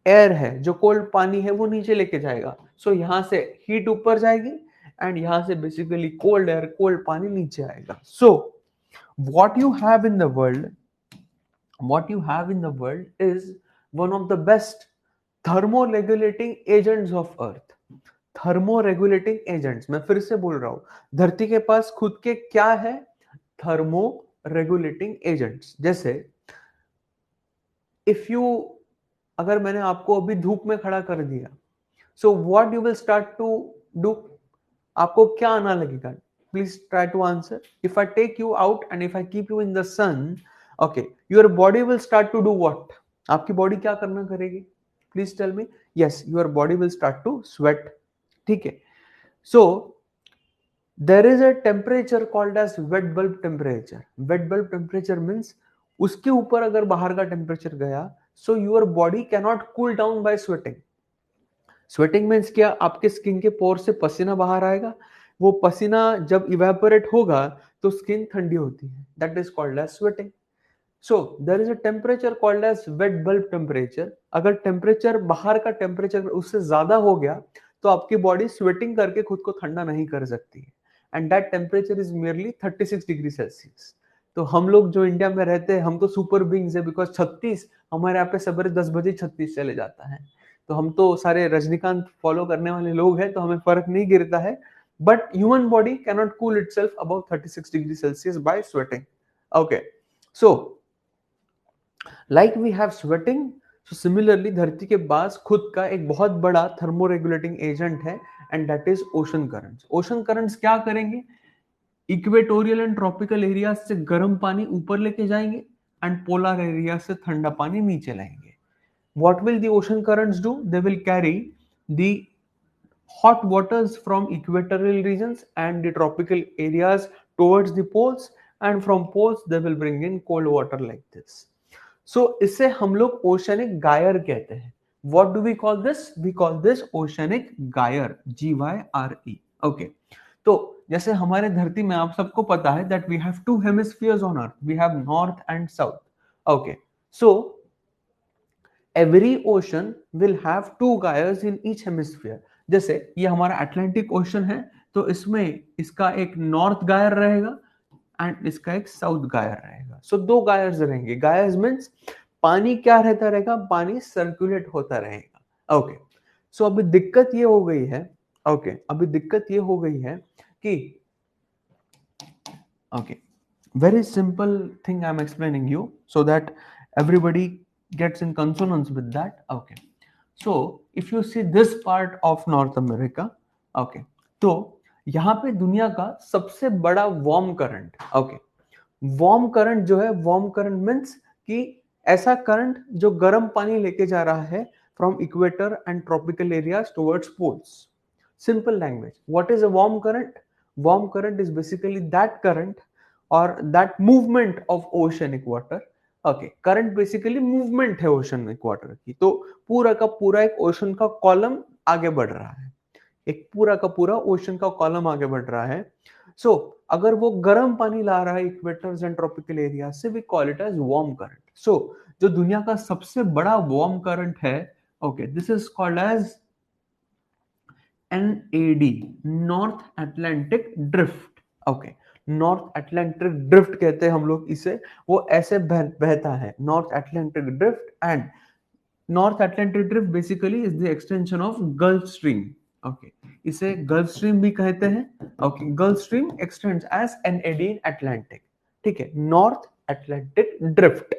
Speaker 1: एयर है, जो कोल्ड पानी है, वो नीचे लेके जाएगा। सो यहां से हीट ऊपर जाएगी एंड यहां से बेसिकली कोल्ड एयर, कोल्ड पानी नीचे आएगा। सो what you have in the world, what you have in the world is one of the best thermoregulating agents of earth। Thermoregulating agents, मैं फिर से बोल रहा हूं, धरती के पास खुद के क्या है? Thermo regulating agents. जैसे इफ यू, अगर मैंने आपको अभी धूप में खड़ा कर दिया, so what you will start to do? आपको क्या आना लगेगा? Please try to answer. If I take you out and if I keep you in the sun, okay, your body will start to do what? आपकी body क्या करना करेगी? Please tell me. Yes, your body will start to sweat, ठीक है। सो there is a temperature called as wet bulb temperature। wet bulb temperature means उसके ऊपर अगर बाहर का टेम्परेचर गया, so your body cannot cool down by sweating। sweating means क्या? आपके स्किन के पोर से पसीना बाहर आएगा, वो पसीना जब इवेपोरेट होगा तो स्किन ठंडी होती है, that is called as sweating। so there is a temperature called as wet bulb temperature। अगर टेम्परेचर, बाहर का टेम्परेचर उससे ज्यादा हो गया तो आपकी बॉडी स्वेटिंग करके खुद को ठंडा नहीं कर सकती है, and that temperature is merely 36 degree Celsius. तो हम लोग जो इंडिया में रहते हैं, हम तो सुपर बींग्स है, बिकॉज 36, हमारे यहाँ पे सवेरे 10 बजे 36 चले जाता है। तो हम तो सारे रजनीकांत फॉलो करने वाले लोग हैं, तो हमें फर्क नहीं गिरता है। But human body cannot cool itself above 36 degree Celsius by sweating. Okay, so like we have sweating, so similarly धरती के पास खुद का एक बहुत बड़ा थर्मोरेगुलेटिंग एजेंट है, and that is ocean currents. Ocean currents क्या करेंगे? इक्वेटोरियल एंड ट्रॉपिकल एरिया से गर्म पानी ऊपर लेके जाएंगे एंड पोलर एरिया से ठंडा पानी नीचे लाएंगे। What will the ocean currents do? They will carry the hot waters from equatorial regions and the tropical areas towards the poles, and from poles they will bring in cold water like this। So इसे हम लोग oceanic गायर कहते हैं। What do we call this? We call this oceanic gyre, GYRE। Okay, तो जैसे हमारे धरती में आप सबको पता है that we have two hemispheres on earth, we have north and south। Okay, so every ocean will have two gyres in each hemisphere। जैसे ये हमारा अटलांटिक ओशन है, तो इसमें इसका एक नॉर्थ गायर रहेगा एंड इसका एक साउथ गायर रहेगा। सो दो गायर्स रहेंगे। गायर्स मींस पानी क्या रहता रहेगा? पानी सर्कुलेट होता रहेगा। ओके, सो अभी दिक्कत ये हो गई है, ओके, अभी दिक्कत ये हो गई है कि, okay, very simple thing I'm explaining you so that everybody gets in consonance with that। Okay, so if you see this part of North America, okay, तो यहाँ पे दुनिया का सबसे बड़ा warm current, okay, warm current जो है, warm current means कि ऐसा करंट जो गर्म पानी लेके जा रहा है from equator and tropical areas towards poles. Simple language, what is a warm current? Warm current is basically that current or that movement of oceanic water। okay, current basically movement है oceanic water की। तो पूरा का पूरा एक ocean का column आगे बढ़ रहा है, एक पूरा का पूरा ओशन का कॉलम आगे बढ़ रहा है। सो अगर वो गर्म पानी ला रहा है इक्वेटर्स एंड ट्रॉपिकल एरिया से, we call it as warm current. So जो दुनिया का सबसे बड़ा वार्म करंट है, okay, this is called as NAD, North Atlantic drift. Okay, North Atlantic drift कहते हैं हम लोग इसे, वो ऐसे बहता है, North Atlantic drift. And North Atlantic drift basically is the extension of Gulf Stream. Okay, इसे गल्फ स्ट्रीम भी कहते हैं। Okay, Gulf stream x tends as NAD इन अटलांटिक। ठीक है, North Atlantic drift.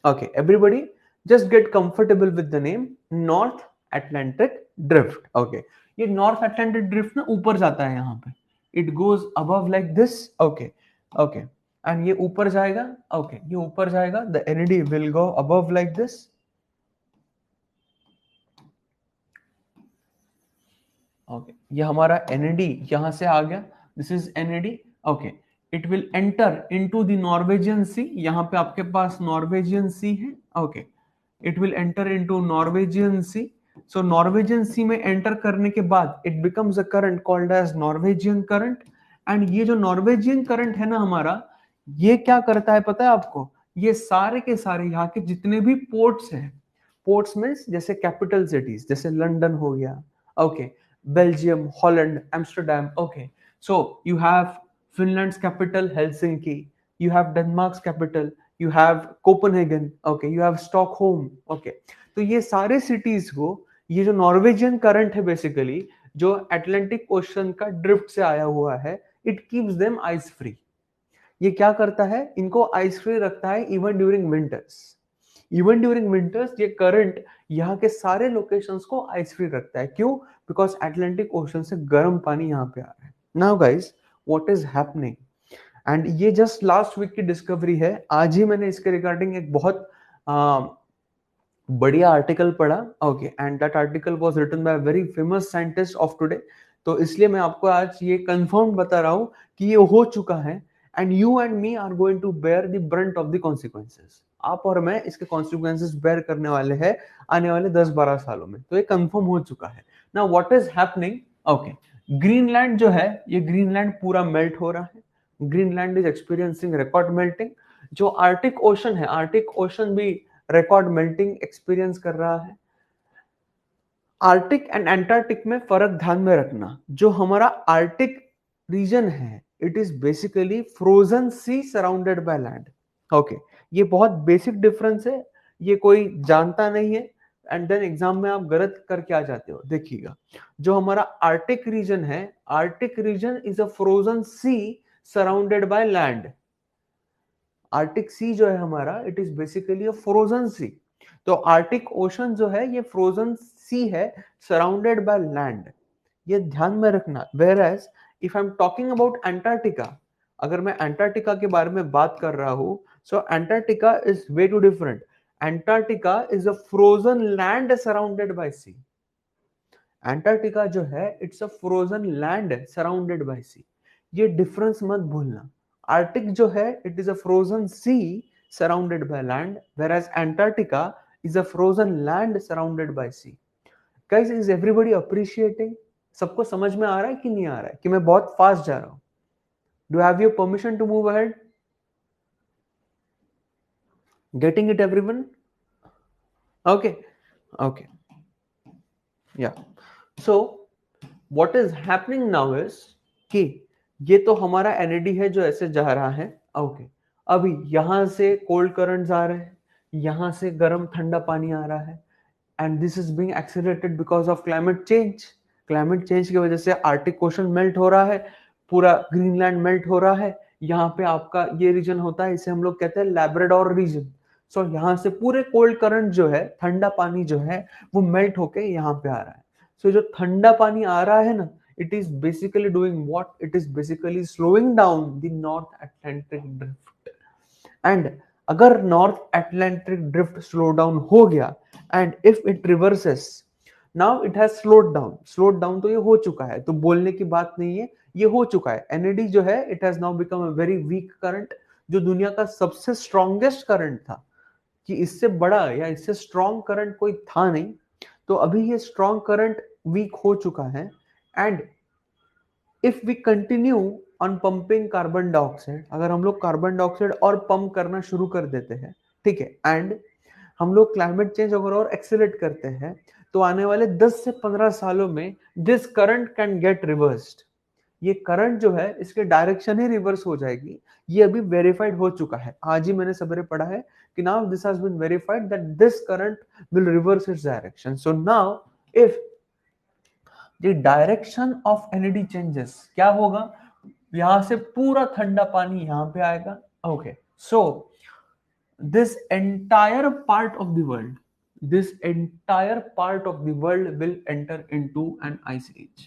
Speaker 1: Okay everybody, just get comfortable with the name north Atlantic drift. Okay, ये north Atlantic drift ना ऊपर जाता है यहाँ पे, it goes above like this. Okay okay, and ये ऊपर जाएगा। ओके, ये ऊपर जाएगा, the NAD will go above like this. Okay, ये हमारा एनएडी यहां से आ गया, this is NAD. Okay, it will enter into the Norwegian Sea. यहाँ पे आपके पास नॉर्वेजियन सी है। Okay, it will enter into Norwegian Sea. So Norwegian Sea में एंटर करने के बाद it becomes a current called as Norwegian current. And ये जो नॉर्वेजियन करंट है ना हमारा, ये क्या करता है पता है आपको? ये सारे के सारे यहाँ के जितने भी पोर्ट्स हैं, पोर्ट्स मीन्स जैसे कैपिटल सिटीज, जैसे लंदन हो गया, okay, Belgium, Holland, Amsterdam. Okay, so you have Finland's capital Helsinki, you have Denmark's capital, you have Copenhagen, okay, you have Stockholm. Okay, तो ये सारे cities को ये जो नॉर्वेजियन करंट है बेसिकली, जो अटलांटिक ओशन का ड्रिफ्ट से आया हुआ है, it keeps them ice free. ये क्या करता है? इनको आइस फ्री रखता है even during winters. Even during winters ये करंट यहाँ के सारे लोकेशंस को आइस फ्री रखता है। क्यों? बिकॉज अटलांटिक ओशन से गर्म पानी यहाँ पे आ रहा है। Now guys, what is happening? And ये जस्ट लास्ट वीक की डिस्कवरी है। आज ही मैंने इसके रिगार्डिंग एक बहुत बढ़िया आर्टिकल पढ़ा। Okay, and that article was written by very famous scientist of today. तो इसलिए मैं आपको आज ये कंफर्म बता रहा हूं कि ये हो चुका है, and you and me are going to bear the brunt of the consequences. आप और मैं इसके कॉन्सिक्वेंसेस बेयर करने वाले हैं आने वाले 10-12 सालों में। तो ये कंफर्म हो चुका है। Now what is happening? Okay, Greenland जो है, ये ग्रीनलैंड पूरा मेल्ट हो रहा है। Greenland is experiencing record melting. जो आर्टिक ओशन है, आर्टिक ओशन भी रिकॉर्ड मेल्टिंग एक्सपीरियंस कर रहा है। आर्टिक एंड एंटार्क्टिक में फर्क ध्यान में रखना। जो हमारा आर्टिक रीजन है, it is basically frozen sea surrounded by land. Okay, ये बहुत बेसिक डिफरेंस है, ये कोई जानता नहीं है, एंड देन एग्जाम में आप गलत करके आ जाते हो। देखिएगा, जो हमारा आर्टिक रीजन है, Arctic region is a frozen sea surrounded by land. Arctic sea जो है हमारा, it is basically a frozen sea. तो आर्टिक ओशन जो है ये फ्रोजन सी है सराउंडेड बाय लैंड। ये ध्यान में रखना। Where as if I am talking about Antarctica, अगर मैं अंटार्कटिका के बारे में बात कर रहा हूं, so Antarctica is way too different. Antarctica is a frozen land surrounded by sea. Antarctica जो है, it's a frozen land surrounded by sea. ये डिफरेंस मत भूलना। आर्टिक जो है, it is a frozen sea surrounded by land, whereas Antarctica is a frozen land surrounded by sea. Guys, is everybody appreciating? सबको समझ में आ रहा है कि नहीं आ रहा है कि मैं बहुत फास्ट जा रहा हूं? Do I have your permission to move ahead? Getting it, everyone? Okay, okay, yeah. So what is happening now is कि ये तो हमारा एनएडी है जो ऐसे जा रहा है। ओके, अभी यहां से कोल्ड करंट्स आ रहे हैं, यहां से गर्म ठंडा पानी आ रहा है, and this is being accelerated because of climate change. Climate change की वजह से आर्टिक ओशन मेल्ट हो रहा है, पूरा ग्रीनलैंड मेल्ट हो रहा है। यहाँ पे आपका ये रीजन होता है, इसे हम लोग कहते हैं लैब्राडोर रीजन। सो यहाँ से पूरे कोल्ड करंट जो है, ठंडा पानी जो है, वो मेल्ट होके यहाँ पे आ रहा है। सो जो ठंडा पानी आ रहा है ना, it is basically doing what? It is basically slowing down the North Atlantic drift. And अगर North Atlantic drift slow down हो गया, and if it reverses, now it has slowed down तो ये हो चुका है, तो बोलने की बात नहीं है, ये हो चुका है। एनएडी जो है, it has now become a very weak current, जो दुनिया का सबसे स्ट्रॉन्गेस्ट करंट था, कि इससे बड़ा या इससे स्ट्रॉन्ग करंट कोई था नहीं। तो अभी ये स्ट्रॉन्ग करंट वीक हो चुका है, and if we continue on pumping carbon dioxide, अगर हम लोग कार्बन डाइऑक्साइड और पंप करना शुरू कर देते हैं, ठीक है, एंड हम लोग क्लाइमेट चेंज अगर और एक्सेलरेट करते हैं, तो आने वाले 10 से 15 सालों में this current can get reversed. ये करंट जो है इसके डायरेक्शन ही रिवर्स हो जाएगी। ये अभी वेरीफाइड हो चुका है, आज ही मैंने सवेरे पढ़ा है कि now this has been verified that this current will reverse its direction. So now if the direction of NED changes, क्या होगा, यहां से पूरा ठंडा पानी यहां पे आएगा। Okay, so this entire part of the world, this entire part of the world will enter into an ice age.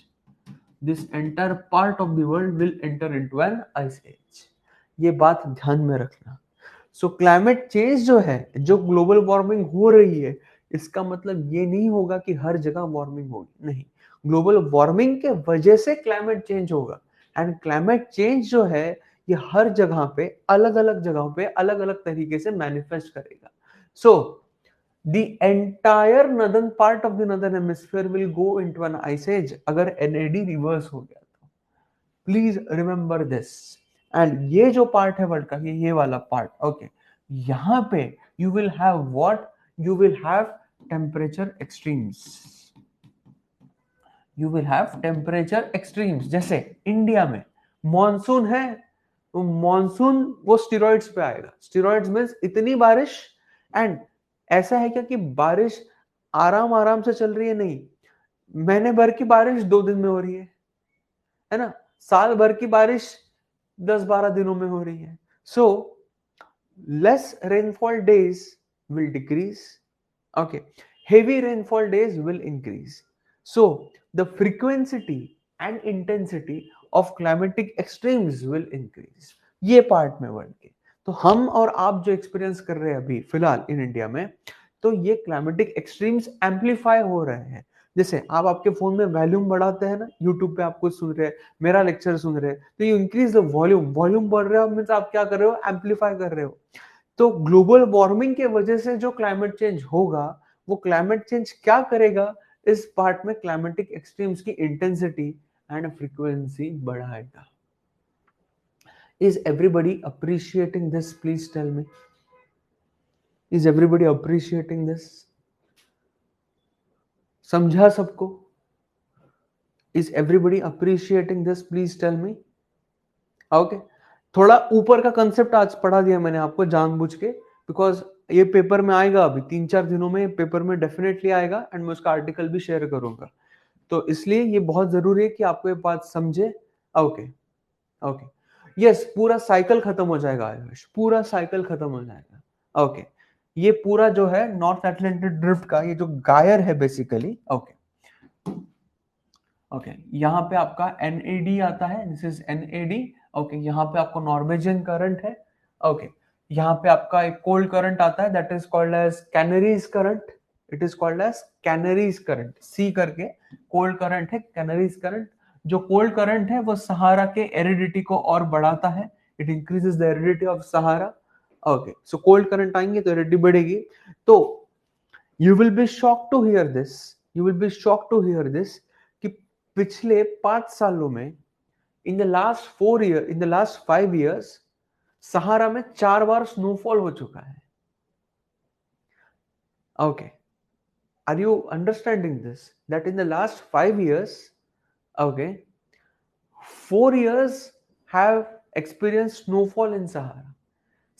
Speaker 1: This entire part of the world will enter into an ice age. ये बात ध्यान में रखना। सो climate change जो है, जो global warming हो रही है, इसका मतलब ये नहीं होगा कि हर जगह वार्मिंग होगी, नहीं। ग्लोबल वार्मिंग के वजह से क्लाइमेट चेंज होगा, एंड क्लाइमेट चेंज जो है ये हर जगह पे अलग अलग जगहों पे अलग अलग तरीके से मैनिफेस्ट करेगा। सो the entire northern part of the northern hemisphere will go into an ice age अगर NAD रिवर्स हो गया तो। Please remember this. एंड ये जो पार्ट है वर्ल्ड का, ये वाला पार्ट, ओके, यहां पे you will have what, you will have temperature extremes. You will have temperature extremes. जैसे इंडिया में मॉनसून है, तो मॉनसून वो स्टीरॉइड्स पे आएगा। स्टीरॉइड्स मींस इतनी बारिश, एंड ऐसा है क्या कि बारिश आराम आराम से चल रही है, नहीं, महीने भर की बारिश 2 दिन में हो रही है ना, साल भर की बारिश 10-12 दिनों में हो रही है। So less rainfall days will decrease, okay, heavy rainfall days will increase, so the frequency and intensity of climatic extremes will increase। ये पार्ट में वर्ल्ड के, तो हम और आप जो एक्सपीरियंस कर रहे हैं अभी फिलहाल इन इंडिया में, तो ये क्लाइमेटिक एक्सट्रीम्स एम्पलीफाई हो रहे हैं। जैसे आप आपके फोन में वॉल्यूम बढ़ाते हैं ना, यूट्यूब पे आप कुछ सुन रहे हैं, मेरा लेक्चर सुन रहे हैं, तो you increase the volume, volume बढ़ रहा है मींस आप क्या कर रहे हो, एम्पलीफाई कर रहे हो। तो ग्लोबल वार्मिंग के वजह से जो क्लाइमेट चेंज होगा, वो क्लाइमेट चेंज क्या करेगा, इस पार्ट में क्लाइमेटिक एक्सट्रीम्स की इंटेंसिटी एंड फ्रीक्वेंसी बढ़ाएगा। Is everybody appreciating this? Please tell me, is everybody appreciating this? समझा सबको? Is everybody appreciating this? Please tell me. Okay, थोड़ा ऊपर का कंसेप्ट आज पढ़ा दिया मैंने आपको जानबूझ के, बिकॉज ये पेपर में आएगा, अभी 3-4 दिनों में पेपर में डेफिनेटली आएगा, एंड मैं उसका आर्टिकल भी शेयर करूंगा। तो इसलिए ये बहुत जरूरी है कि आपको ये बात समझे। ओके, ओके, यस, पूरा साइकिल खत्म हो जाएगा आयुष, पूरा साइकिल खत्म हो जाएगा। ओके, ये पूरा जो है नॉर्थ अटलांटिक ड्रिफ्ट का ये जो गायर है बेसिकली, ओके, ओके, यहाँ पे आपका NAD आता है, दिस इज NAD। ओके, यहाँ पे आपको नॉर्वेजियन करंट है। ओके, यहाँ पे आपका एक कोल्ड करंट आता है, that is called as Canaries current. It is called as Canaries current, सी करके कोल्ड करंट है, कैनरीज करंट। जो कोल्ड करंट है वो सहारा के एरिडिटी को और बढ़ाता है, it increases the aridity of Sahara. Okay, so cold current आएंगे तो एरिडिटी बढ़ेगी। तो you will be shock to hear this, you will be shock to hear this कि पिछले 5 सालों में, इन the last 4 year, in the last 5 years, Sahara में 4 बार स्नोफॉल हो चुका है। Okay, are you understanding this, that in the last 5 years, okay, 4 years have experience snowfall in Sahara.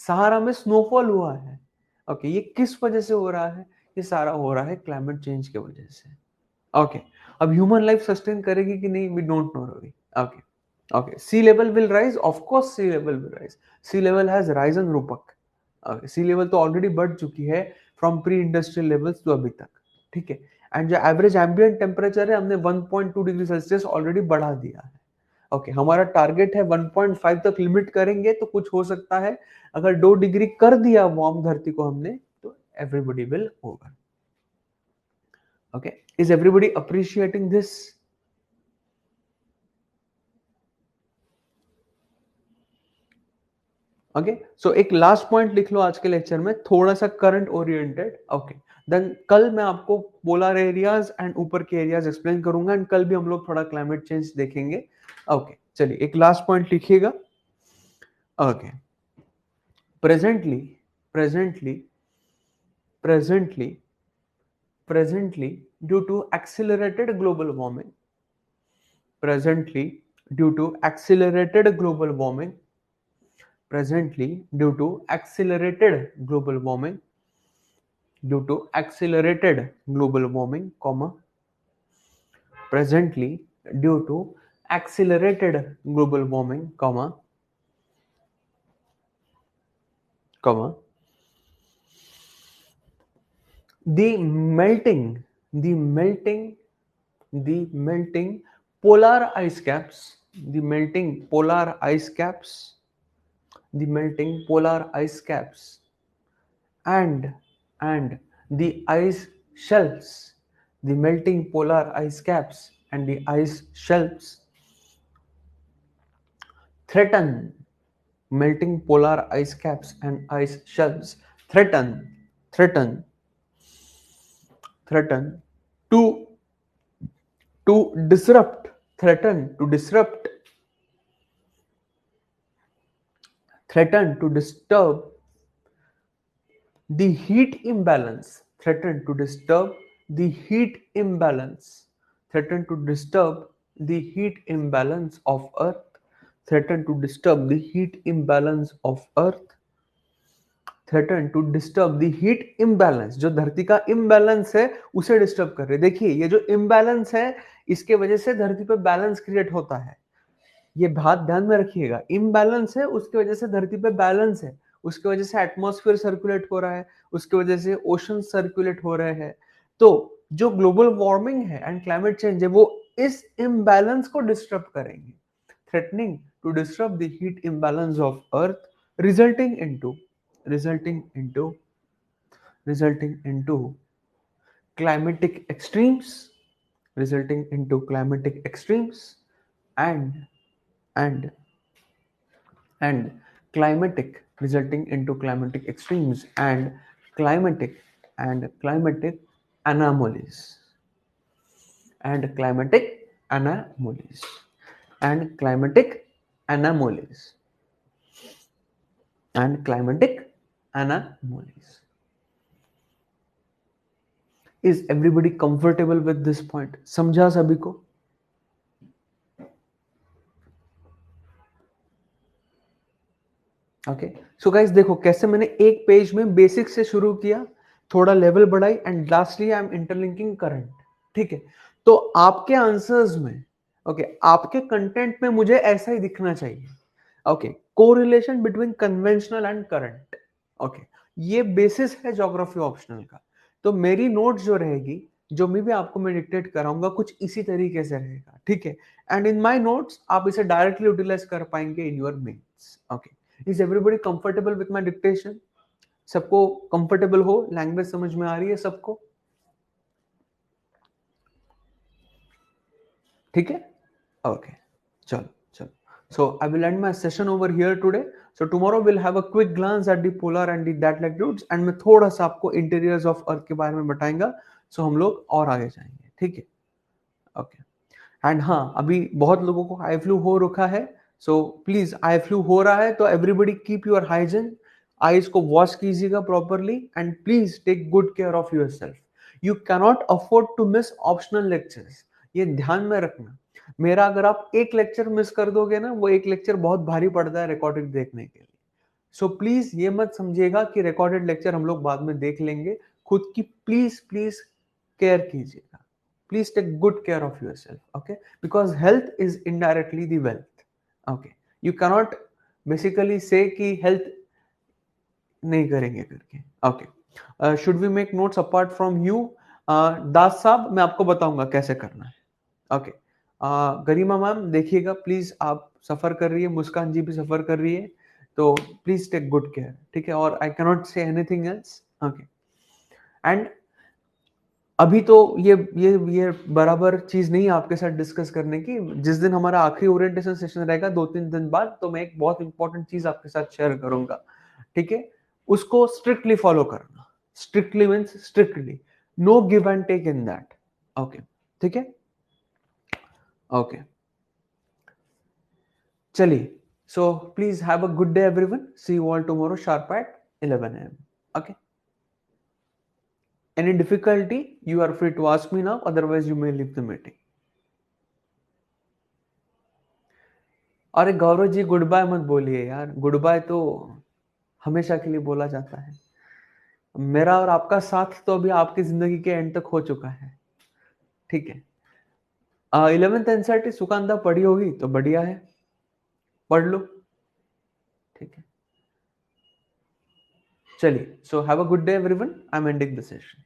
Speaker 1: Sahara में स्नोफॉल हुआ है। ओके, ये किस वजह से हो रहा है? ये सारा हो रहा है क्लाइमेट चेंज की वजह से। ओके, अब ह्यूमन लाइफ सस्टेन करेगी कि नहीं, वी डोंट नो अभी। Okay, okay, sea level will rise, of course sea level will rise, sea level has risen Rupak. Okay, sea level तो ऑलरेडी बढ़ चुकी है फ्रॉम प्री इंडस्ट्रियल लेवल्स तो अभी तक, ठीक है। एंड जो एवरेज एम्बिएंट टेम्परेचर है, हमने 1.2 डिग्री सेल्सियस ऑलरेडी बढ़ा दिया है। ओके, हमारा टारगेट है 1.5 तक लिमिट करेंगे तो कुछ हो सकता है। अगर 2 डिग्री कर दिया वार्म धरती को हमने, तो everybody will over. Okay, is everybody appreciating this? Okay, so एक लास्ट पॉइंट लिख लो आज के लेक्चर में, थोड़ा सा करंट ओरिएंटेड। ओके, देन कल मैं आपको पोलर एरियाज एंड ऊपर के एरियाज एक्सप्लेन करूंगा, एंड कल भी हम लोग थोड़ा क्लाइमेट चेंज देखेंगे। ओके, चलिए एक लास्ट पॉइंट लिखिएगा। Okay, presently presently presently presently due to accelerated global warming, presently due to accelerated global warming, presently due to accelerated global warming, due to accelerated global warming, comma, presently due to accelerated global warming, comma, the melting, the melting, the melting polar ice caps, the melting polar ice caps, the melting polar ice caps, and and the ice shelves, the melting polar ice caps and the ice shelves threaten, melting polar ice caps and ice shelves threaten threaten to to disrupt threaten to disrupt threaten to disturb the heat imbalance, threaten to disturb the heat imbalance, threaten to disturb the heat imbalance of earth, threaten to disturb the heat imbalance of earth, threaten to disturb the heat imbalance, जो धरती का imbalance है उसे disturb कर रहे। देखिए ये जो इम्बैलेंस है इसके वजह से धरती पे बैलेंस क्रिएट होता है, ये बात ध्यान में रखिएगा। इम्बैलेंस है उसकी वजह से धरती पे बैलेंस है, उसकी वजह से एटमॉस्फेयर सर्कुलेट हो रहा है, उसकी वजह से ओशन सर्कुलेट हो रहे हैं। तो जो ग्लोबल वार्मिंग है एंड क्लाइमेट चेंज है वो इस इम्बैलेंस को डिस्टर्ब करेंगे, threatening to disturb the heat imbalance of earth, resulting into resulting into resulting into climatic extremes, resulting into climatic extremes and and and climatic resulting into climatic extremes and climatic anomalies and climatic anomalies and climatic anomalies and climatic anomalies. Is everybody comfortable with this point? समझा सभी को? Okay so guys देखो कैसे मैंने एक page में basic से शुरू किया, थोड़ा लेवल बढ़ाई and lastly I am interlinking current. ठीक है, तो आपके आंसर्स में आपके कंटेंट में मुझे ऐसा ही दिखना चाहिए। Okay, correlation between conventional and current. Okay, ये बेसिस है ज्योग्राफी ऑप्शनल का। तो मेरी नोट्स जो रहेगी, जो भी आपको मैं डिक्टेट कराऊंगा कुछ इसी तरीके से रहेगा। ठीक है, एंड इन माय नोट्स आप इसे डायरेक्टली यूटिलाइज कर पाएंगे in your mains. Okay, is everybody comfortable with my dictation? सबको कंफर्टेबल हो, लैंग्वेज समझ में आ रही है सबको? ठीक है, ओके, चलो चलो। So I will end my session over here today. So tomorrow we'll have a quick glance at the polar and the that latitudes and मैं थोड़ा सा आपको इंटीरियर्स ऑफ अर्थ के बारे में बताएंगा। सो हम लोग और आगे जाएंगे। ठीक है, ओके। एंड हाँ, अभी बहुत लोगों को आई फ्लू हो रखा है। सो प्लीज आई फ्लू हो रहा है तो everybody keep your hygiene, eyes को वॉश कीजिएगा properly and please take good care of yourself. You cannot afford to miss optional lectures, ये ध्यान में रखना। मेरा अगर आप एक लेक्चर मिस कर दोगे ना, वो एक लेक्चर बहुत भारी पड़ता है रिकॉर्डेड देखने के लिए। सो प्लीज ये मत समझिएगा कि रिकॉर्डेड लेक्चर हम लोग बाद में देख लेंगे, खुद की प्लीज प्लीज केयर कीजिएगा। Please take good care of yourself, okay? Because health is indirectly the wealth, okay? You cannot basically say कि health नहीं करेंगे करके, okay? Should we make notes apart from you? दास साहब मैं आपको बताऊंगा कैसे करना है, okay? गरिमा मैम देखिएगा प्लीज, आप सफर कर रही है, मुस्कान जी भी सफर कर रही है, तो प्लीज टेक गुड केयर। ठीक है, और I cannot say anything else, okay? And अभी तो ये बराबर चीज नहीं है आपके साथ डिस्कस करने की। जिस दिन हमारा आखिरी ओरिएंटेशन सेशन रहेगा 2-3 दिन बाद, तो मैं एक बहुत इंपॉर्टेंट चीज आपके साथ शेयर करूंगा। ठीक है, उसको स्ट्रिक्टली फॉलो करना। Strictly means strictly, no give and take in that, okay? ठीक है, ओके, चलिए। So please have a good day everyone, see you all tomorrow sharp at 11 AM, okay? Any difficulty, you are free to ask me now, otherwise you may leave the meeting. अरे Gaurav ji good bye मत बोलिए यार, good bye तो हमेशा के लिए बोला जाता है। मेरा और आपका साथ तो अभी आपकी जिंदगी के एंड तक हो चुका है, ठीक है। 11th एनसीईआरटी सुकांदा पढ़ी होगी तो बढ़िया है, पढ़ लो, ठीक है। चलिए, so have a good day everyone, I am ending the session.